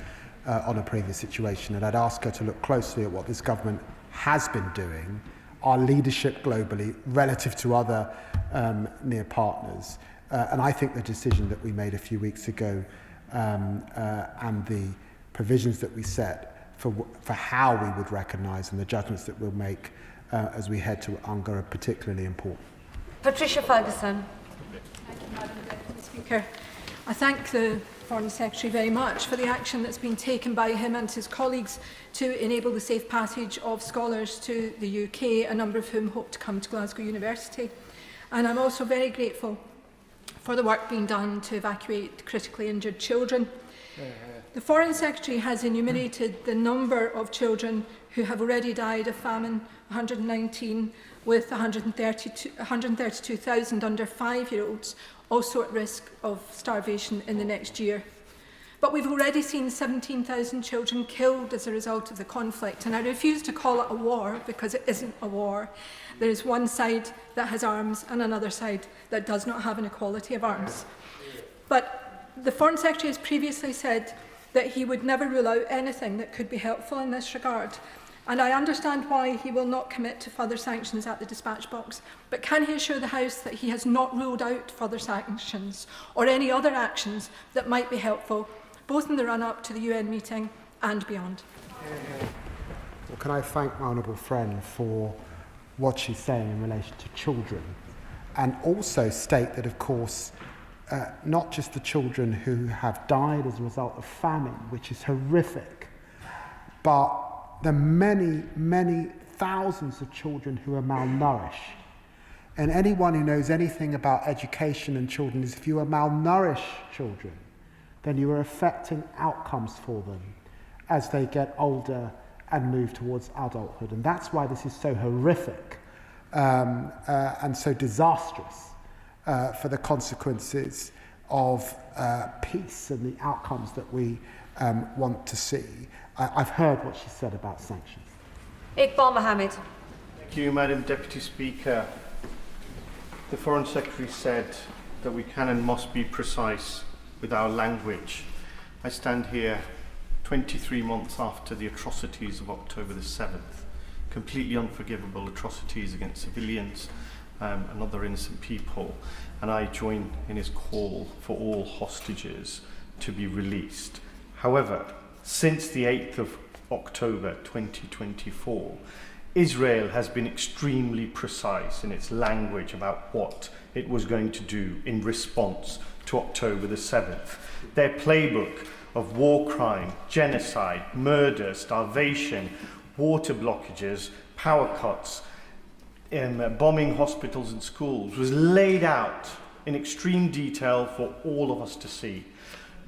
on a previous situation, and I'd ask her to look closely at what this government has been doing, our leadership globally relative to other near partners. And I think the decision that we made a few weeks ago and the provisions that we set for how we would recognise and the judgments that we'll make as we head to UNGA are particularly important. Patricia Ferguson. Thank you, Madam Deputy Speaker. I thank the Foreign Secretary very much for the action that's been taken by him and his colleagues to enable the safe passage of scholars to the UK, a number of whom hope to come to Glasgow University. And I'm also very grateful for the work being done to evacuate critically injured children. The Foreign Secretary has enumerated the number of children who have already died of famine, 119, with 132,000 under 5-year-olds also at risk of starvation in the next year. But we've already seen 17,000 children killed as a result of the conflict, and I refuse to call it a war because it isn't a war. There is one side that has arms and another side that does not have an equality of arms. But the Foreign Secretary has previously said that he would never rule out anything that could be helpful in this regard. And I understand why he will not commit to further sanctions at the dispatch box. But can he assure the House that he has not ruled out further sanctions or any other actions that might be helpful, both in the run-up to the UN meeting and beyond? Well, can I thank my honourable friend for what she's saying in relation to children, and also state that, of course, not just the children who have died as a result of famine, which is horrific, but the many, many thousands of children who are malnourished. And anyone who knows anything about education and children is, if you are malnourished children, then you are affecting outcomes for them as they get older and move towards adulthood. And that's why this is so horrific and so disastrous for the consequences of peace and the outcomes that we want to see. I've heard what she said about sanctions. Iqbal Mohammed. Thank you, Madam Deputy Speaker. The Foreign Secretary said that we can and must be precise with our language. I stand here 23 months after the atrocities of October the 7th, completely unforgivable atrocities against civilians and other innocent people, and I join in his call for all hostages to be released. However, since the 8th of October 2024, Israel has been extremely precise in its language about what it was going to do in response to October the 7th. Their playbook of war crime, genocide, murder, starvation, water blockages, power cuts, bombing hospitals and schools was laid out in extreme detail for all of us to see.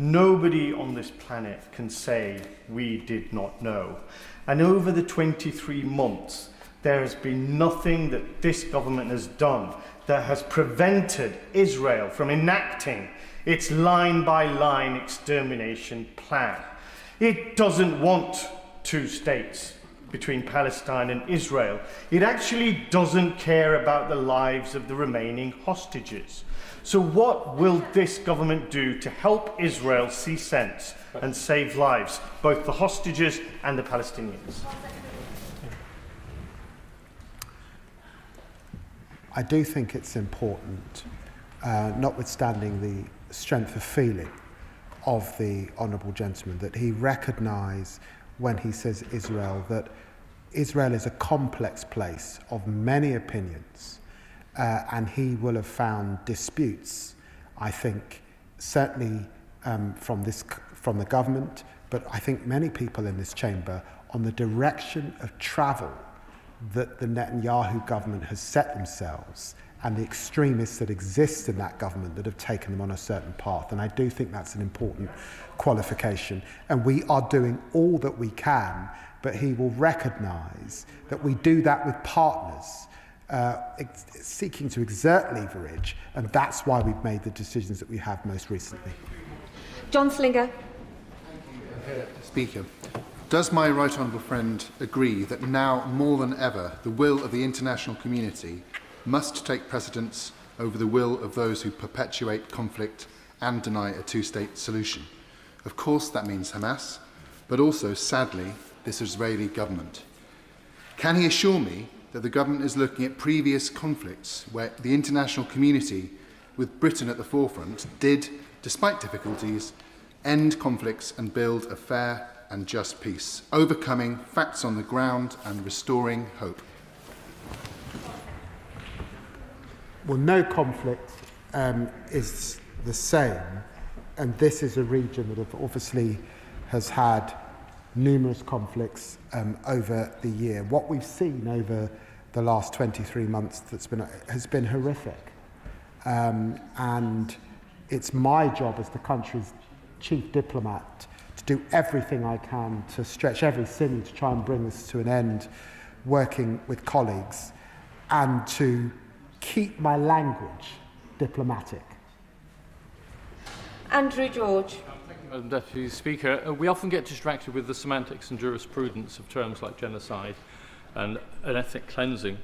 Nobody on this planet can say we did not know. And over the 23 months, there has been nothing that this government has done that has prevented Israel from enacting its line-by-line extermination plan. It doesn't want two states between Palestine and Israel. It actually doesn't care about the lives of the remaining hostages. So what will this government do to help Israel see sense and save lives, both the hostages and the Palestinians? I do think it's important, notwithstanding the strength of feeling of the Honourable Gentleman, that he recognise when he says Israel, that Israel is a complex place of many opinions, and he will have found disputes, I think, certainly from the government, but I think many people in this chamber, on the direction of travel that the Netanyahu government has set themselves and the extremists that exist in that government that have taken them on a certain path. And I do think that's an important qualification. And we are doing all that we can, but he will recognise that we do that with partners seeking to exert leverage, and that's why we've made the decisions that we have most recently. John Slinger. Speaker, does my right honourable friend agree that now more than ever the will of the international community must take precedence over the will of those who perpetuate conflict and deny a two-state solution? Of course that means Hamas, but also, sadly, this Israeli government. Can he assure me that the government is looking at previous conflicts where the international community, with Britain at the forefront, did, despite difficulties, end conflicts and build a fair and just peace, overcoming facts on the ground and restoring hope? Well, no conflict is the same, and this is a region that obviously has had numerous conflicts over the year. What we've seen over the last 23 months has been horrific, and it's my job as the country's chief diplomat to do everything I can to stretch every sinew to try and bring this to an end, working with colleagues, and to keep my language diplomatic. Andrew George. Thank you, Madam Deputy Speaker. We often get distracted with the semantics and jurisprudence of terms like genocide and ethnic cleansing.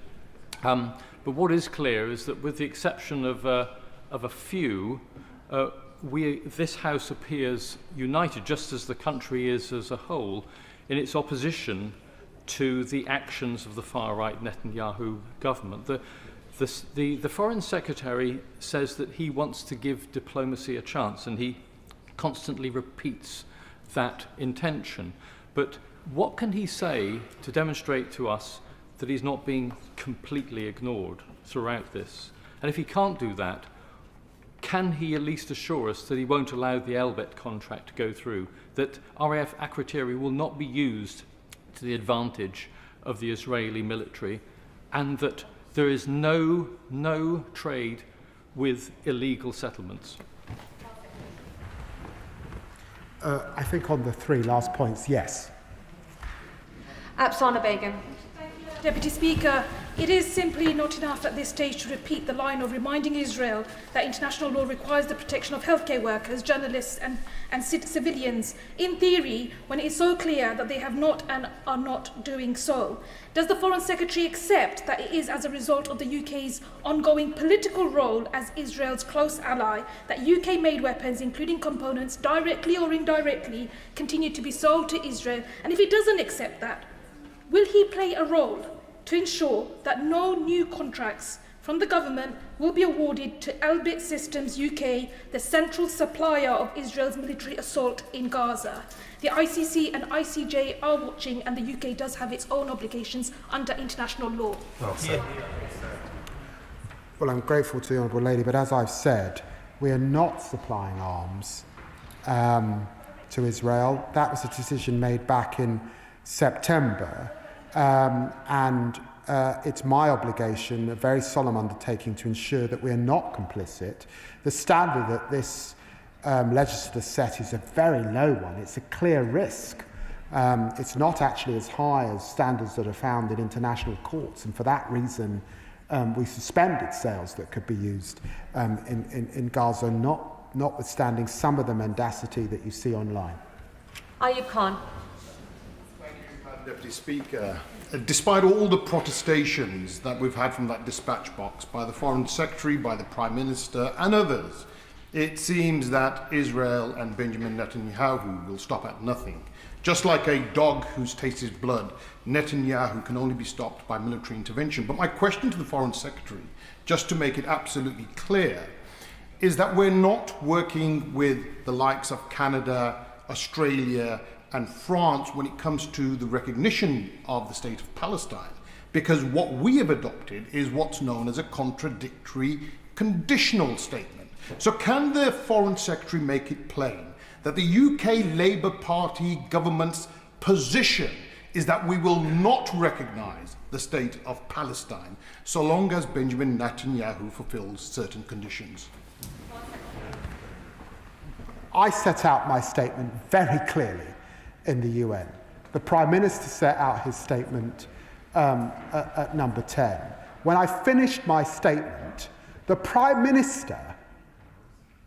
But what is clear is that with the exception of a few, this House appears united, just as the country is as a whole, in its opposition to the actions of the far-right Netanyahu government. The Foreign Secretary says that he wants to give diplomacy a chance, and he constantly repeats that intention. But what can he say to demonstrate to us that he's not being completely ignored throughout this? And if he can't do that, can he at least assure us that he won't allow the Elbit contract to go through, that RAF Akrotiri will not be used to the advantage of the Israeli military, and that there is no trade with illegal settlements? I think on the three last points, yes. Apsana Begum. Deputy Speaker, it is simply not enough at this stage to repeat the line of reminding Israel that international law requires the protection of healthcare workers, journalists and civilians, in theory, when it is so clear that they have not and are not doing so. Does the Foreign Secretary accept that it is as a result of the UK's ongoing political role as Israel's close ally that UK-made weapons, including components, directly or indirectly, continue to be sold to Israel? And if he doesn't accept that, will he play a role to ensure that no new contracts from the government will be awarded to Elbit Systems UK, the central supplier of Israel's military assault in Gaza? The ICC and ICJ are watching, and the UK does have its own obligations under international law. Well, I'm grateful to the Honourable Lady, but as I've said, we are not supplying arms to Israel. That was a decision made back in September, and it's my obligation, a very solemn undertaking, to ensure that we are not complicit. The standard that this legislature set is a very low one. It's a clear risk. It's not actually as high as standards that are found in international courts, and for that reason we suspended sales that could be used in Gaza, notwithstanding some of the mendacity that you see online. Ayub Khan. Deputy Speaker, despite all the protestations that we've had from that dispatch box by the Foreign Secretary, by the Prime Minister and others, it seems that Israel and Benjamin Netanyahu will stop at nothing. Just like a dog who's tasted blood, Netanyahu can only be stopped by military intervention. But my question to the Foreign Secretary, just to make it absolutely clear, is that we're not working with the likes of Canada, Australia and France when it comes to the recognition of the state of Palestine, because what we have adopted is what's known as a contradictory conditional statement. So can the Foreign Secretary make it plain that the UK Labour Party government's position is that we will not recognise the state of Palestine so long as Benjamin Netanyahu fulfills certain conditions? I set out my statement very clearly in the UN. The Prime Minister set out his statement at number 10. When I finished my statement, the Prime Minister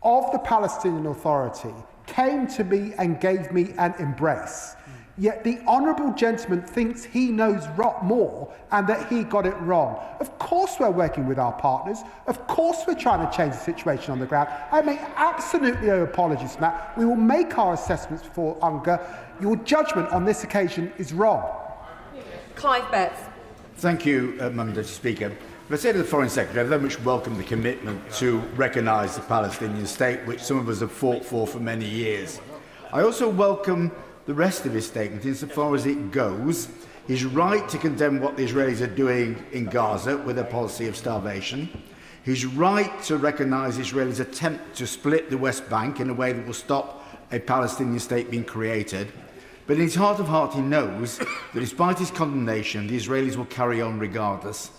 of the Palestinian Authority came to me and gave me an embrace. Yet the honourable gentleman thinks he knows more and that he got it wrong. Of course we're working with our partners. Of course we're trying to change the situation on the ground. I make absolutely no apologies for that. We will make our assessments for UNGA. Your judgment on this occasion is wrong. Clive Betts. Thank you, Madam Deputy Speaker. I say to the Foreign Secretary, I very much welcome the commitment to recognise the Palestinian state, which some of us have fought for many years. I also welcome the rest of his statement insofar as it goes. He's right to condemn what the Israelis are doing in Gaza with a policy of starvation. He's right to recognise Israel's attempt to split the West Bank in a way that will stop a Palestinian state being created. But in his heart of heart, he knows that despite his condemnation, the Israelis will carry on regardless.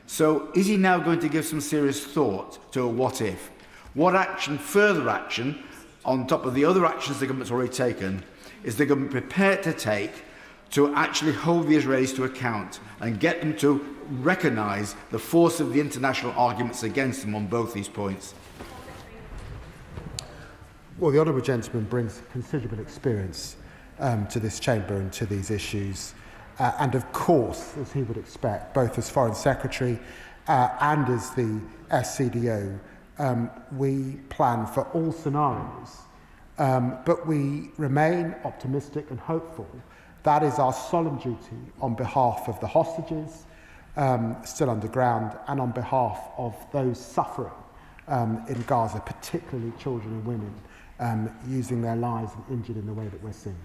So is he now going to give some serious thought to a what if? What action, further action, on top of the other actions the government's already taken, is the government prepared to take to actually hold the Israelis to account and get them to recognise the force of the international arguments against them on both these points? Well, the Honourable Gentleman brings considerable experience to this chamber and to these issues. And of course, as he would expect, both as Foreign Secretary and as the SCDO, we plan for all scenarios. But we remain optimistic and hopeful. That is our solemn duty on behalf of the hostages still underground and on behalf of those suffering in Gaza, particularly children and women, using their lives and injured in the way that we're seeing.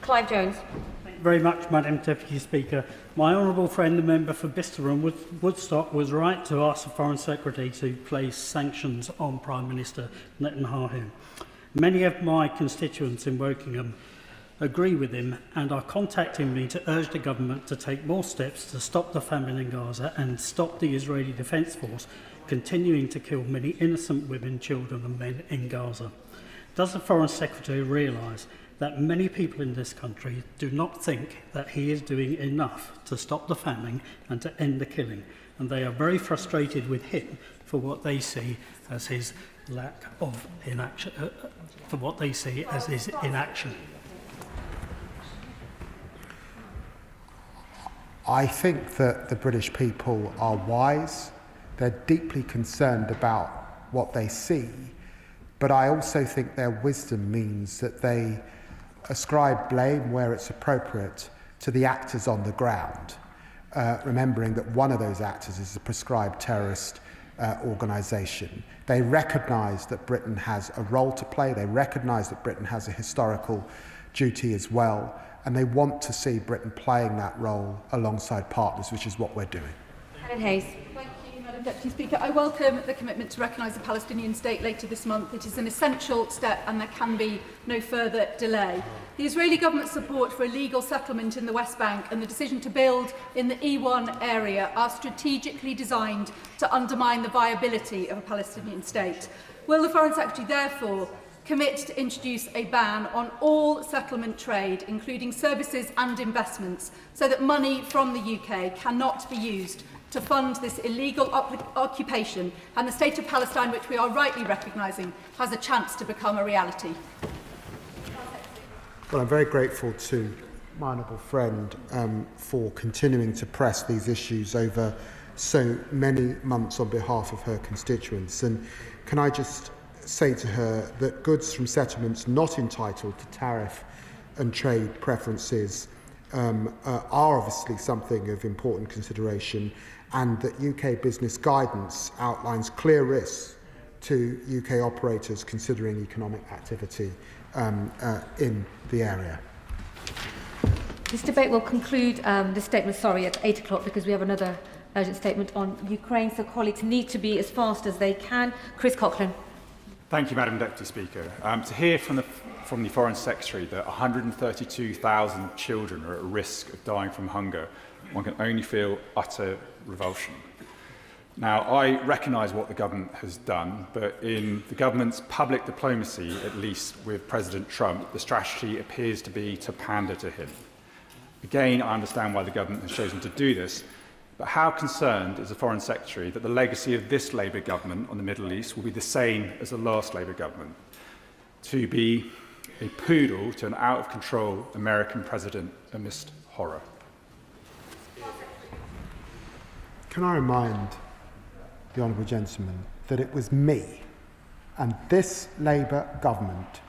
Clive Jones. Thank you very much, Madam Deputy Speaker. My honourable friend, the member for Bicester and Woodstock, was right to ask the Foreign Secretary to place sanctions on Prime Minister Netanyahu. Many of my constituents in Wokingham agree with him and are contacting me to urge the government to take more steps to stop the famine in Gaza and stop the Israeli Defence Force continuing to kill many innocent women, children and men in Gaza. Does the Foreign Secretary realise that many people in this country do not think that he is doing enough to stop the famine and to end the killing, and they are very frustrated with him for what they see as his lack of inaction, for what they see as his inaction? I think that the British people are wise. They're deeply concerned about what they see, but I also think their wisdom means that they ascribe blame where it's appropriate to the actors on the ground, remembering that one of those actors is a proscribed terrorist organisation. They recognise that Britain has a role to play, they recognise that Britain has a historical duty as well, and they want to see Britain playing that role alongside partners, which is what we're doing. Helen Hayes. Thank you, Madam Deputy Speaker. I welcome the commitment to recognise the Palestinian state later this month. It is an essential step and there can be no further delay. The Israeli government's support for a legal settlement in the West Bank and the decision to build in the E1 area are strategically designed to undermine the viability of a Palestinian state. Will the Foreign Secretary therefore commit to introduce a ban on all settlement trade, including services and investments, so that money from the UK cannot be used to fund this illegal occupation and the state of Palestine, which we are rightly recognising, has a chance to become a reality? Well, I'm very grateful to my honourable friend for continuing to press these issues over so many months on behalf of her constituents. And can I just say to her that goods from settlements not entitled to tariff and trade preferences are obviously something of important consideration, and that UK business guidance outlines clear risks to UK operators considering economic activity in the area. This debate will conclude this statement, at 8 o'clock, because we have another urgent statement on Ukraine, so colleagues need to be as fast as they can. Chris Coughlin. Thank you, Madam Deputy Speaker. To hear from the Foreign Secretary that 132,000 children are at risk of dying from hunger, one can only feel utter revulsion. Now, I recognise what the government has done, but in the government's public diplomacy, at least with President Trump, the strategy appears to be to pander to him. Again, I understand why the government has chosen to do this, but how concerned is the Foreign Secretary that the legacy of this Labour government on the Middle East will be the same as the last Labour government? To be a poodle to an out-of-control American president amidst horror. Can I remind the honourable gentleman that it was me and this Labour government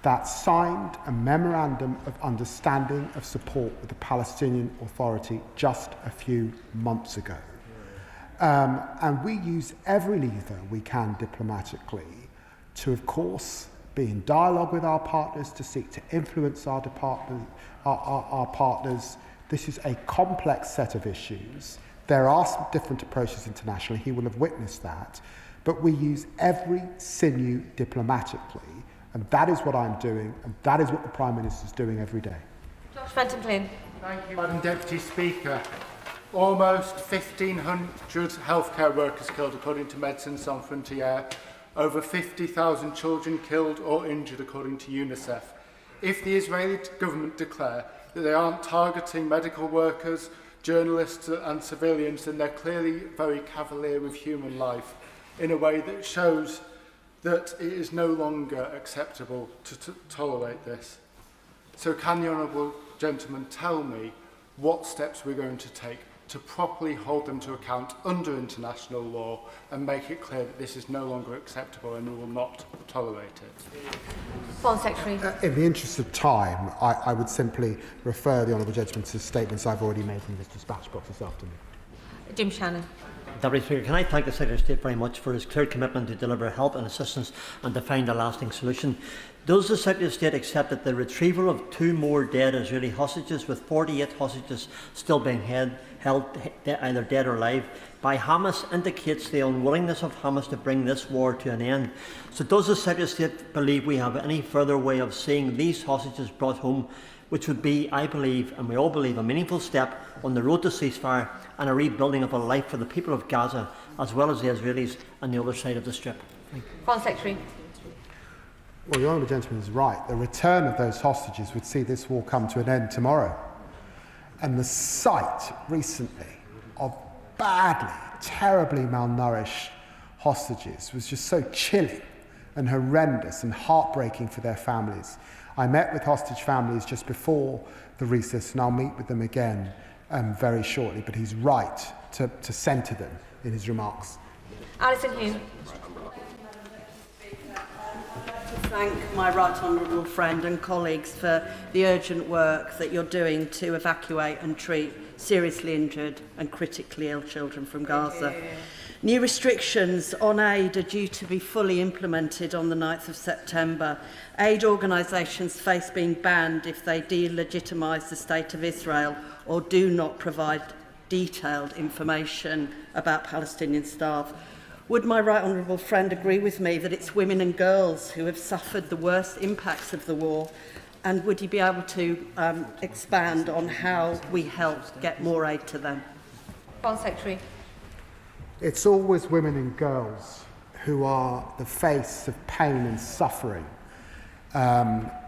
that signed a memorandum of understanding of support with the Palestinian Authority just a few months ago. And we use every lever we can diplomatically to, of course, be in dialogue with our partners, to seek to influence our partners. This is a complex set of issues. There are some different approaches internationally. He will have witnessed that. But we use every sinew diplomatically. And that is what I'm doing, and that is what the Prime Minister is doing every day. Josh Fenton-Flynn. Thank you, Madam Deputy Speaker. Almost 1,500 healthcare workers killed, according to Médecins Sans Frontières. Over 50,000 children killed or injured, according to UNICEF. If the Israeli government declare that they aren't targeting medical workers, journalists and civilians, then they're clearly very cavalier with human life in a way that shows that it is no longer acceptable to tolerate this. So can the Honourable Gentleman tell me what steps we're going to take to properly hold them to account under international law and make it clear that this is no longer acceptable and we will not tolerate it? Foreign Secretary. In the interest of time, I would simply refer the Honourable Gentleman to the statements I've already made in this dispatch box this afternoon. Jim Shannon. Deputy Speaker, can I thank the Secretary of State very much for his clear commitment to deliver help and assistance and to find a lasting solution. Does the Secretary of State accept that the retrieval of 2 more dead Israeli hostages, with 48 hostages still being held either dead or alive, by Hamas indicates the unwillingness of Hamas to bring this war to an end? So does the Secretary of State believe we have any further way of seeing these hostages brought home, which would be, I believe, and we all believe, a meaningful step on the road to ceasefire and a rebuilding of a life for the people of Gaza, as well as the Israelis on the other side of the strip? Foreign Secretary. Well, the Honourable Gentleman is right. The return of those hostages would see this war come to an end tomorrow. And the sight recently of badly, terribly malnourished hostages was just so chilling and horrendous and heartbreaking for their families. I met with hostage families just before the recess, and I'll meet with them again very shortly, but he's right to centre them in his remarks. Alison Hume. Thank my right honourable friend and colleagues for the urgent work that you're doing to evacuate and treat seriously injured and critically ill children from Gaza. New restrictions on aid are due to be fully implemented on the 9th of September. Aid organisations face being banned if they delegitimise the State of Israel or do not provide detailed information about Palestinian staff. Would my right honourable friend agree with me that it's women and girls who have suffered the worst impacts of the war? And would he be able to expand on how we help get more aid to them? Foreign Secretary. It's always women and girls who are the face of pain and suffering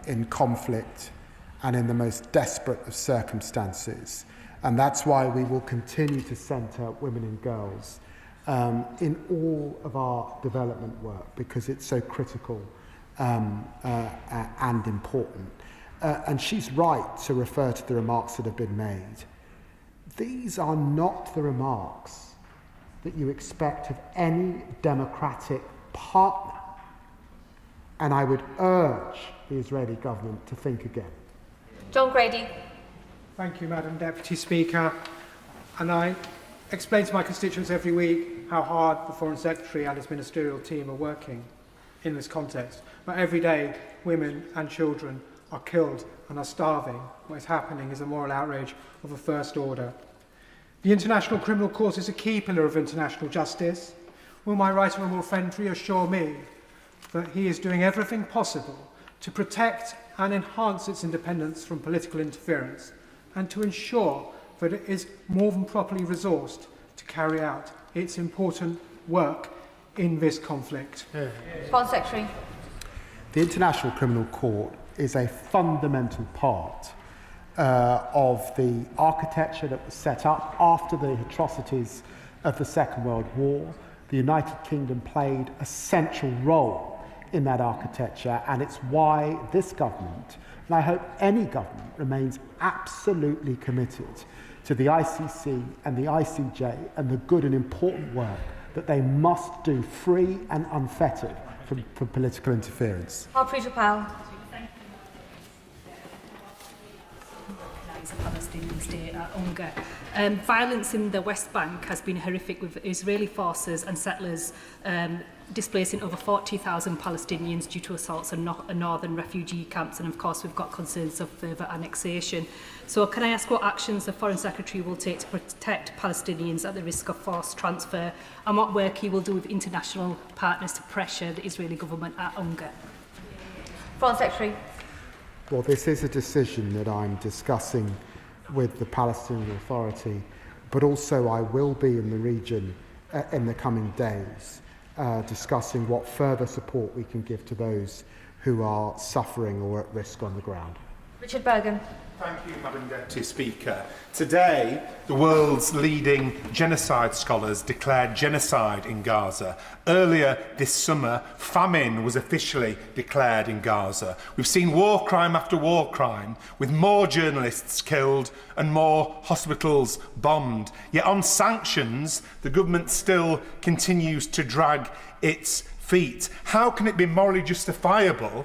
in conflict and in the most desperate of circumstances. And that's why we will continue to centre women and girls in all of our development work, because it's so critical and important. And she's right to refer to the remarks that have been made. These are not the remarks that you expect of any democratic partner. And I would urge the Israeli government to think again. John Grady. Thank you, Madam Deputy Speaker. And I explain to my constituents every week how hard the Foreign Secretary and his ministerial team are working in this context. But every day, women and children are killed and are starving. What is happening is a moral outrage of a first order. The International Criminal Court is a key pillar of international justice. Will my right honourable friend reassure me that he is doing everything possible to protect and enhance its independence from political interference, and to ensure that it is more than properly resourced to carry out its important work in this conflict? Foreign Secretary. The International Criminal Court is a fundamental part of the architecture that was set up after the atrocities of the Second World War. The United Kingdom played a central role in that architecture, and it's why this government, and I hope any government, remains absolutely committed to the ICC and the ICJ and the good and important work that they must do, free and unfettered from political interference. Rebuttal. A Palestinian state at UNGA. Violence in the West Bank has been horrific, with Israeli forces and settlers displacing over 40,000 Palestinians due to assaults on northern refugee camps, and of course we've got concerns of further annexation. So can I ask what actions the Foreign Secretary will take to protect Palestinians at the risk of forced transfer, and what work he will do with international partners to pressure the Israeli government at UNGA? Foreign Secretary. Well, this is a decision that I'm discussing with the Palestinian Authority, but also I will be in the region in the coming days discussing what further support we can give to those who are suffering or at risk on the ground. Richard Bergen. Thank you, Madam Deputy Speaker. Today, the world's leading genocide scholars declared genocide in Gaza. Earlier this summer, famine was officially declared in Gaza. We've seen war crime after war crime, with more journalists killed and more hospitals bombed. Yet on sanctions, the government still continues to drag its feet. How can it be morally justifiable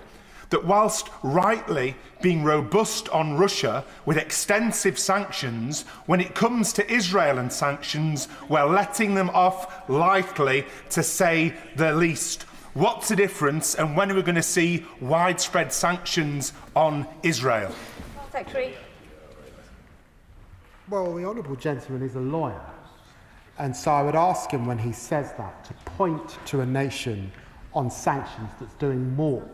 that whilst rightly being robust on Russia with extensive sanctions, when it comes to Israel and sanctions, we're letting them off lightly, to say the least? What's the difference, and when are we going to see widespread sanctions on Israel? Secretary. Well, the honourable gentleman is a lawyer, and so I would ask him, when he says that, to point to a nation on sanctions that's doing more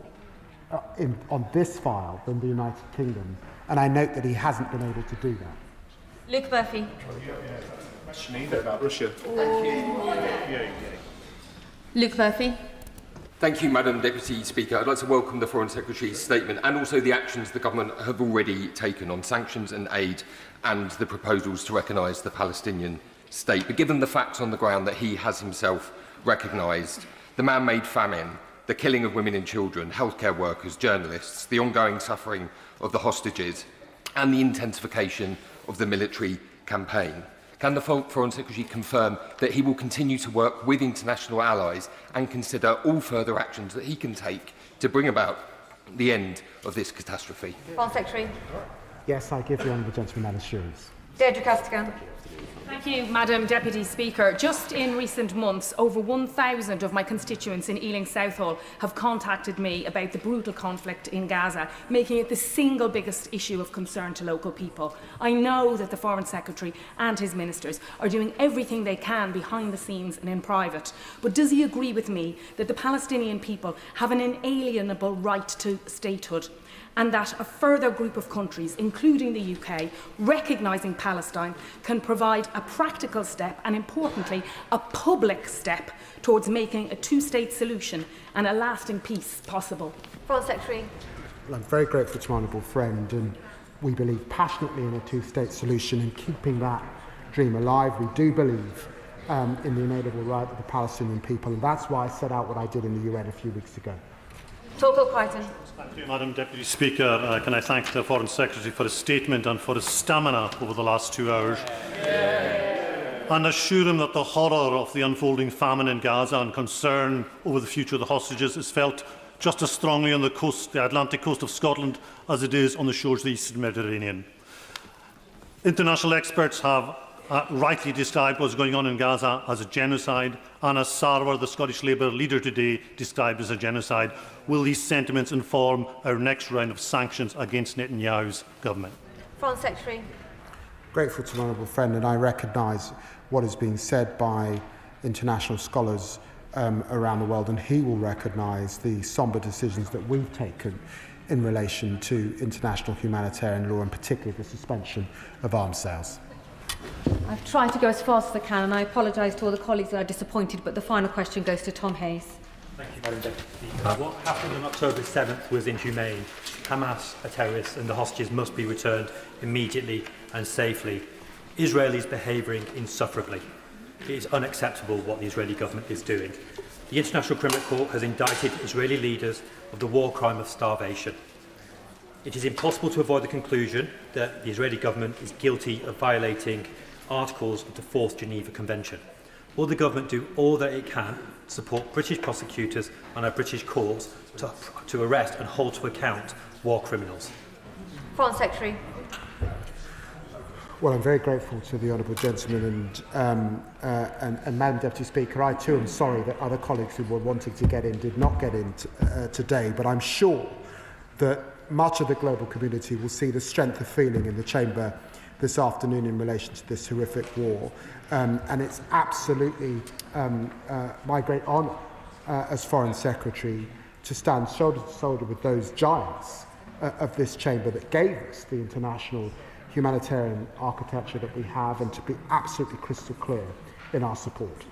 on this file than the United Kingdom, and I note that he hasn't been able to do that. Luke Murphy. Question either about Russia. Luke Murphy. Thank you, Madam Deputy Speaker. I'd like to welcome the Foreign Secretary's statement and also the actions the government have already taken on sanctions and aid and the proposals to recognise the Palestinian state. But given the facts on the ground that he has himself recognised, the man-made famine, the killing of women and children, healthcare workers, journalists, the ongoing suffering of the hostages, and the intensification of the military campaign, can the Foreign Secretary confirm that he will continue to work with international allies and consider all further actions that he can take to bring about the end of this catastrophe? Foreign Secretary. Yes, I give the honourable gentleman that assurance. Deirdre Castigan. Thank you, Madam Deputy Speaker. Just in recent months, over 1,000 of my constituents in Ealing Southall have contacted me about the brutal conflict in Gaza, making it the single biggest issue of concern to local people. I know that the Foreign Secretary and his ministers are doing everything they can behind the scenes and in private. But does he agree with me that the Palestinian people have an inalienable right to statehood, and that a further group of countries, including the UK, recognising Palestine, can provide a practical step and, importantly, a public step towards making a two-state solution and a lasting peace possible? Foreign Secretary. Well, I'm very grateful to my honourable friend, and we believe passionately in a two-state solution and keeping that dream alive. We do believe in the inalienable right of the Palestinian people, and that's why I set out what I did in the UN a few weeks ago. Torkel Crichton. Thank you, Madam Deputy Speaker. Can I thank the Foreign Secretary for his statement and for his stamina over the last 2 hours, and assure him that the horror of the unfolding famine in Gaza and concern over the future of the hostages is felt just as strongly on the coast, the Atlantic coast of Scotland, as it is on the shores of the Eastern Mediterranean. International experts have rightly described what's going on in Gaza as a genocide, and as Sarwar, the Scottish Labour leader today, described as a genocide. Will these sentiments inform our next round of sanctions against Netanyahu's government? Foreign Secretary. Grateful to my honourable friend, and I recognise what is being said by international scholars around the world, and he will recognise the sombre decisions that we've taken in relation to international humanitarian law, and particularly the suspension of arms sales. I've tried to go as fast as I can, and I apologise to all the colleagues who are disappointed, but the final question goes to Tom Hayes. Thank you, Madam Deputy Speaker. What happened on October 7th was inhumane. Hamas are terrorists, and the hostages must be returned immediately and safely. Israel is behaving insufferably. It is unacceptable what the Israeli government is doing. The International Criminal Court has indicted Israeli leaders of the war crime of starvation. It is impossible to avoid the conclusion that the Israeli government is guilty of violating articles of the 4th Geneva Convention. Will the government do all that it can to support British prosecutors and our British courts to arrest and hold to account war criminals? Foreign Secretary. Well, I'm very grateful to the honourable gentleman and Madam Deputy Speaker. I too am sorry that other colleagues who were wanting to get in did not get in today, but I'm sure that much of the global community will see the strength of feeling in the Chamber this afternoon in relation to this horrific war. And it's absolutely my great honour as Foreign Secretary to stand shoulder to shoulder with those giants of this Chamber that gave us the international humanitarian architecture that we have, and to be absolutely crystal clear in our support.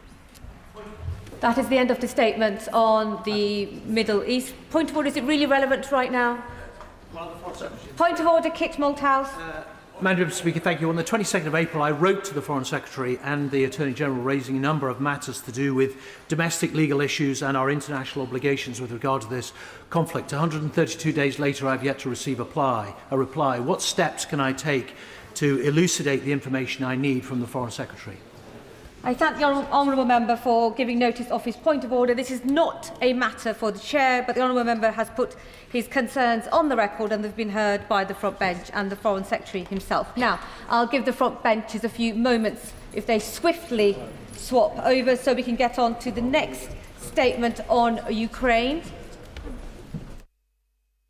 That is the end of the statements on the Middle East. Point of order, is it really relevant right now? Point of order, Kit Malthouse. Madam Deputy Speaker, thank you. On the 22nd of April, I wrote to the Foreign Secretary and the Attorney General raising a number of matters to do with domestic legal issues and our international obligations with regard to this conflict. 132 days later, I have yet to receive a reply. What steps can I take to elucidate the information I need from the Foreign Secretary? I thank the honourable member for giving notice of his point of order. This is not a matter for the chair, but the honourable member has put his concerns on the record and they've been heard by the front bench and the Foreign Secretary himself. Now, I'll give the front benches a few moments if they swiftly swap over so we can get on to the next statement on Ukraine.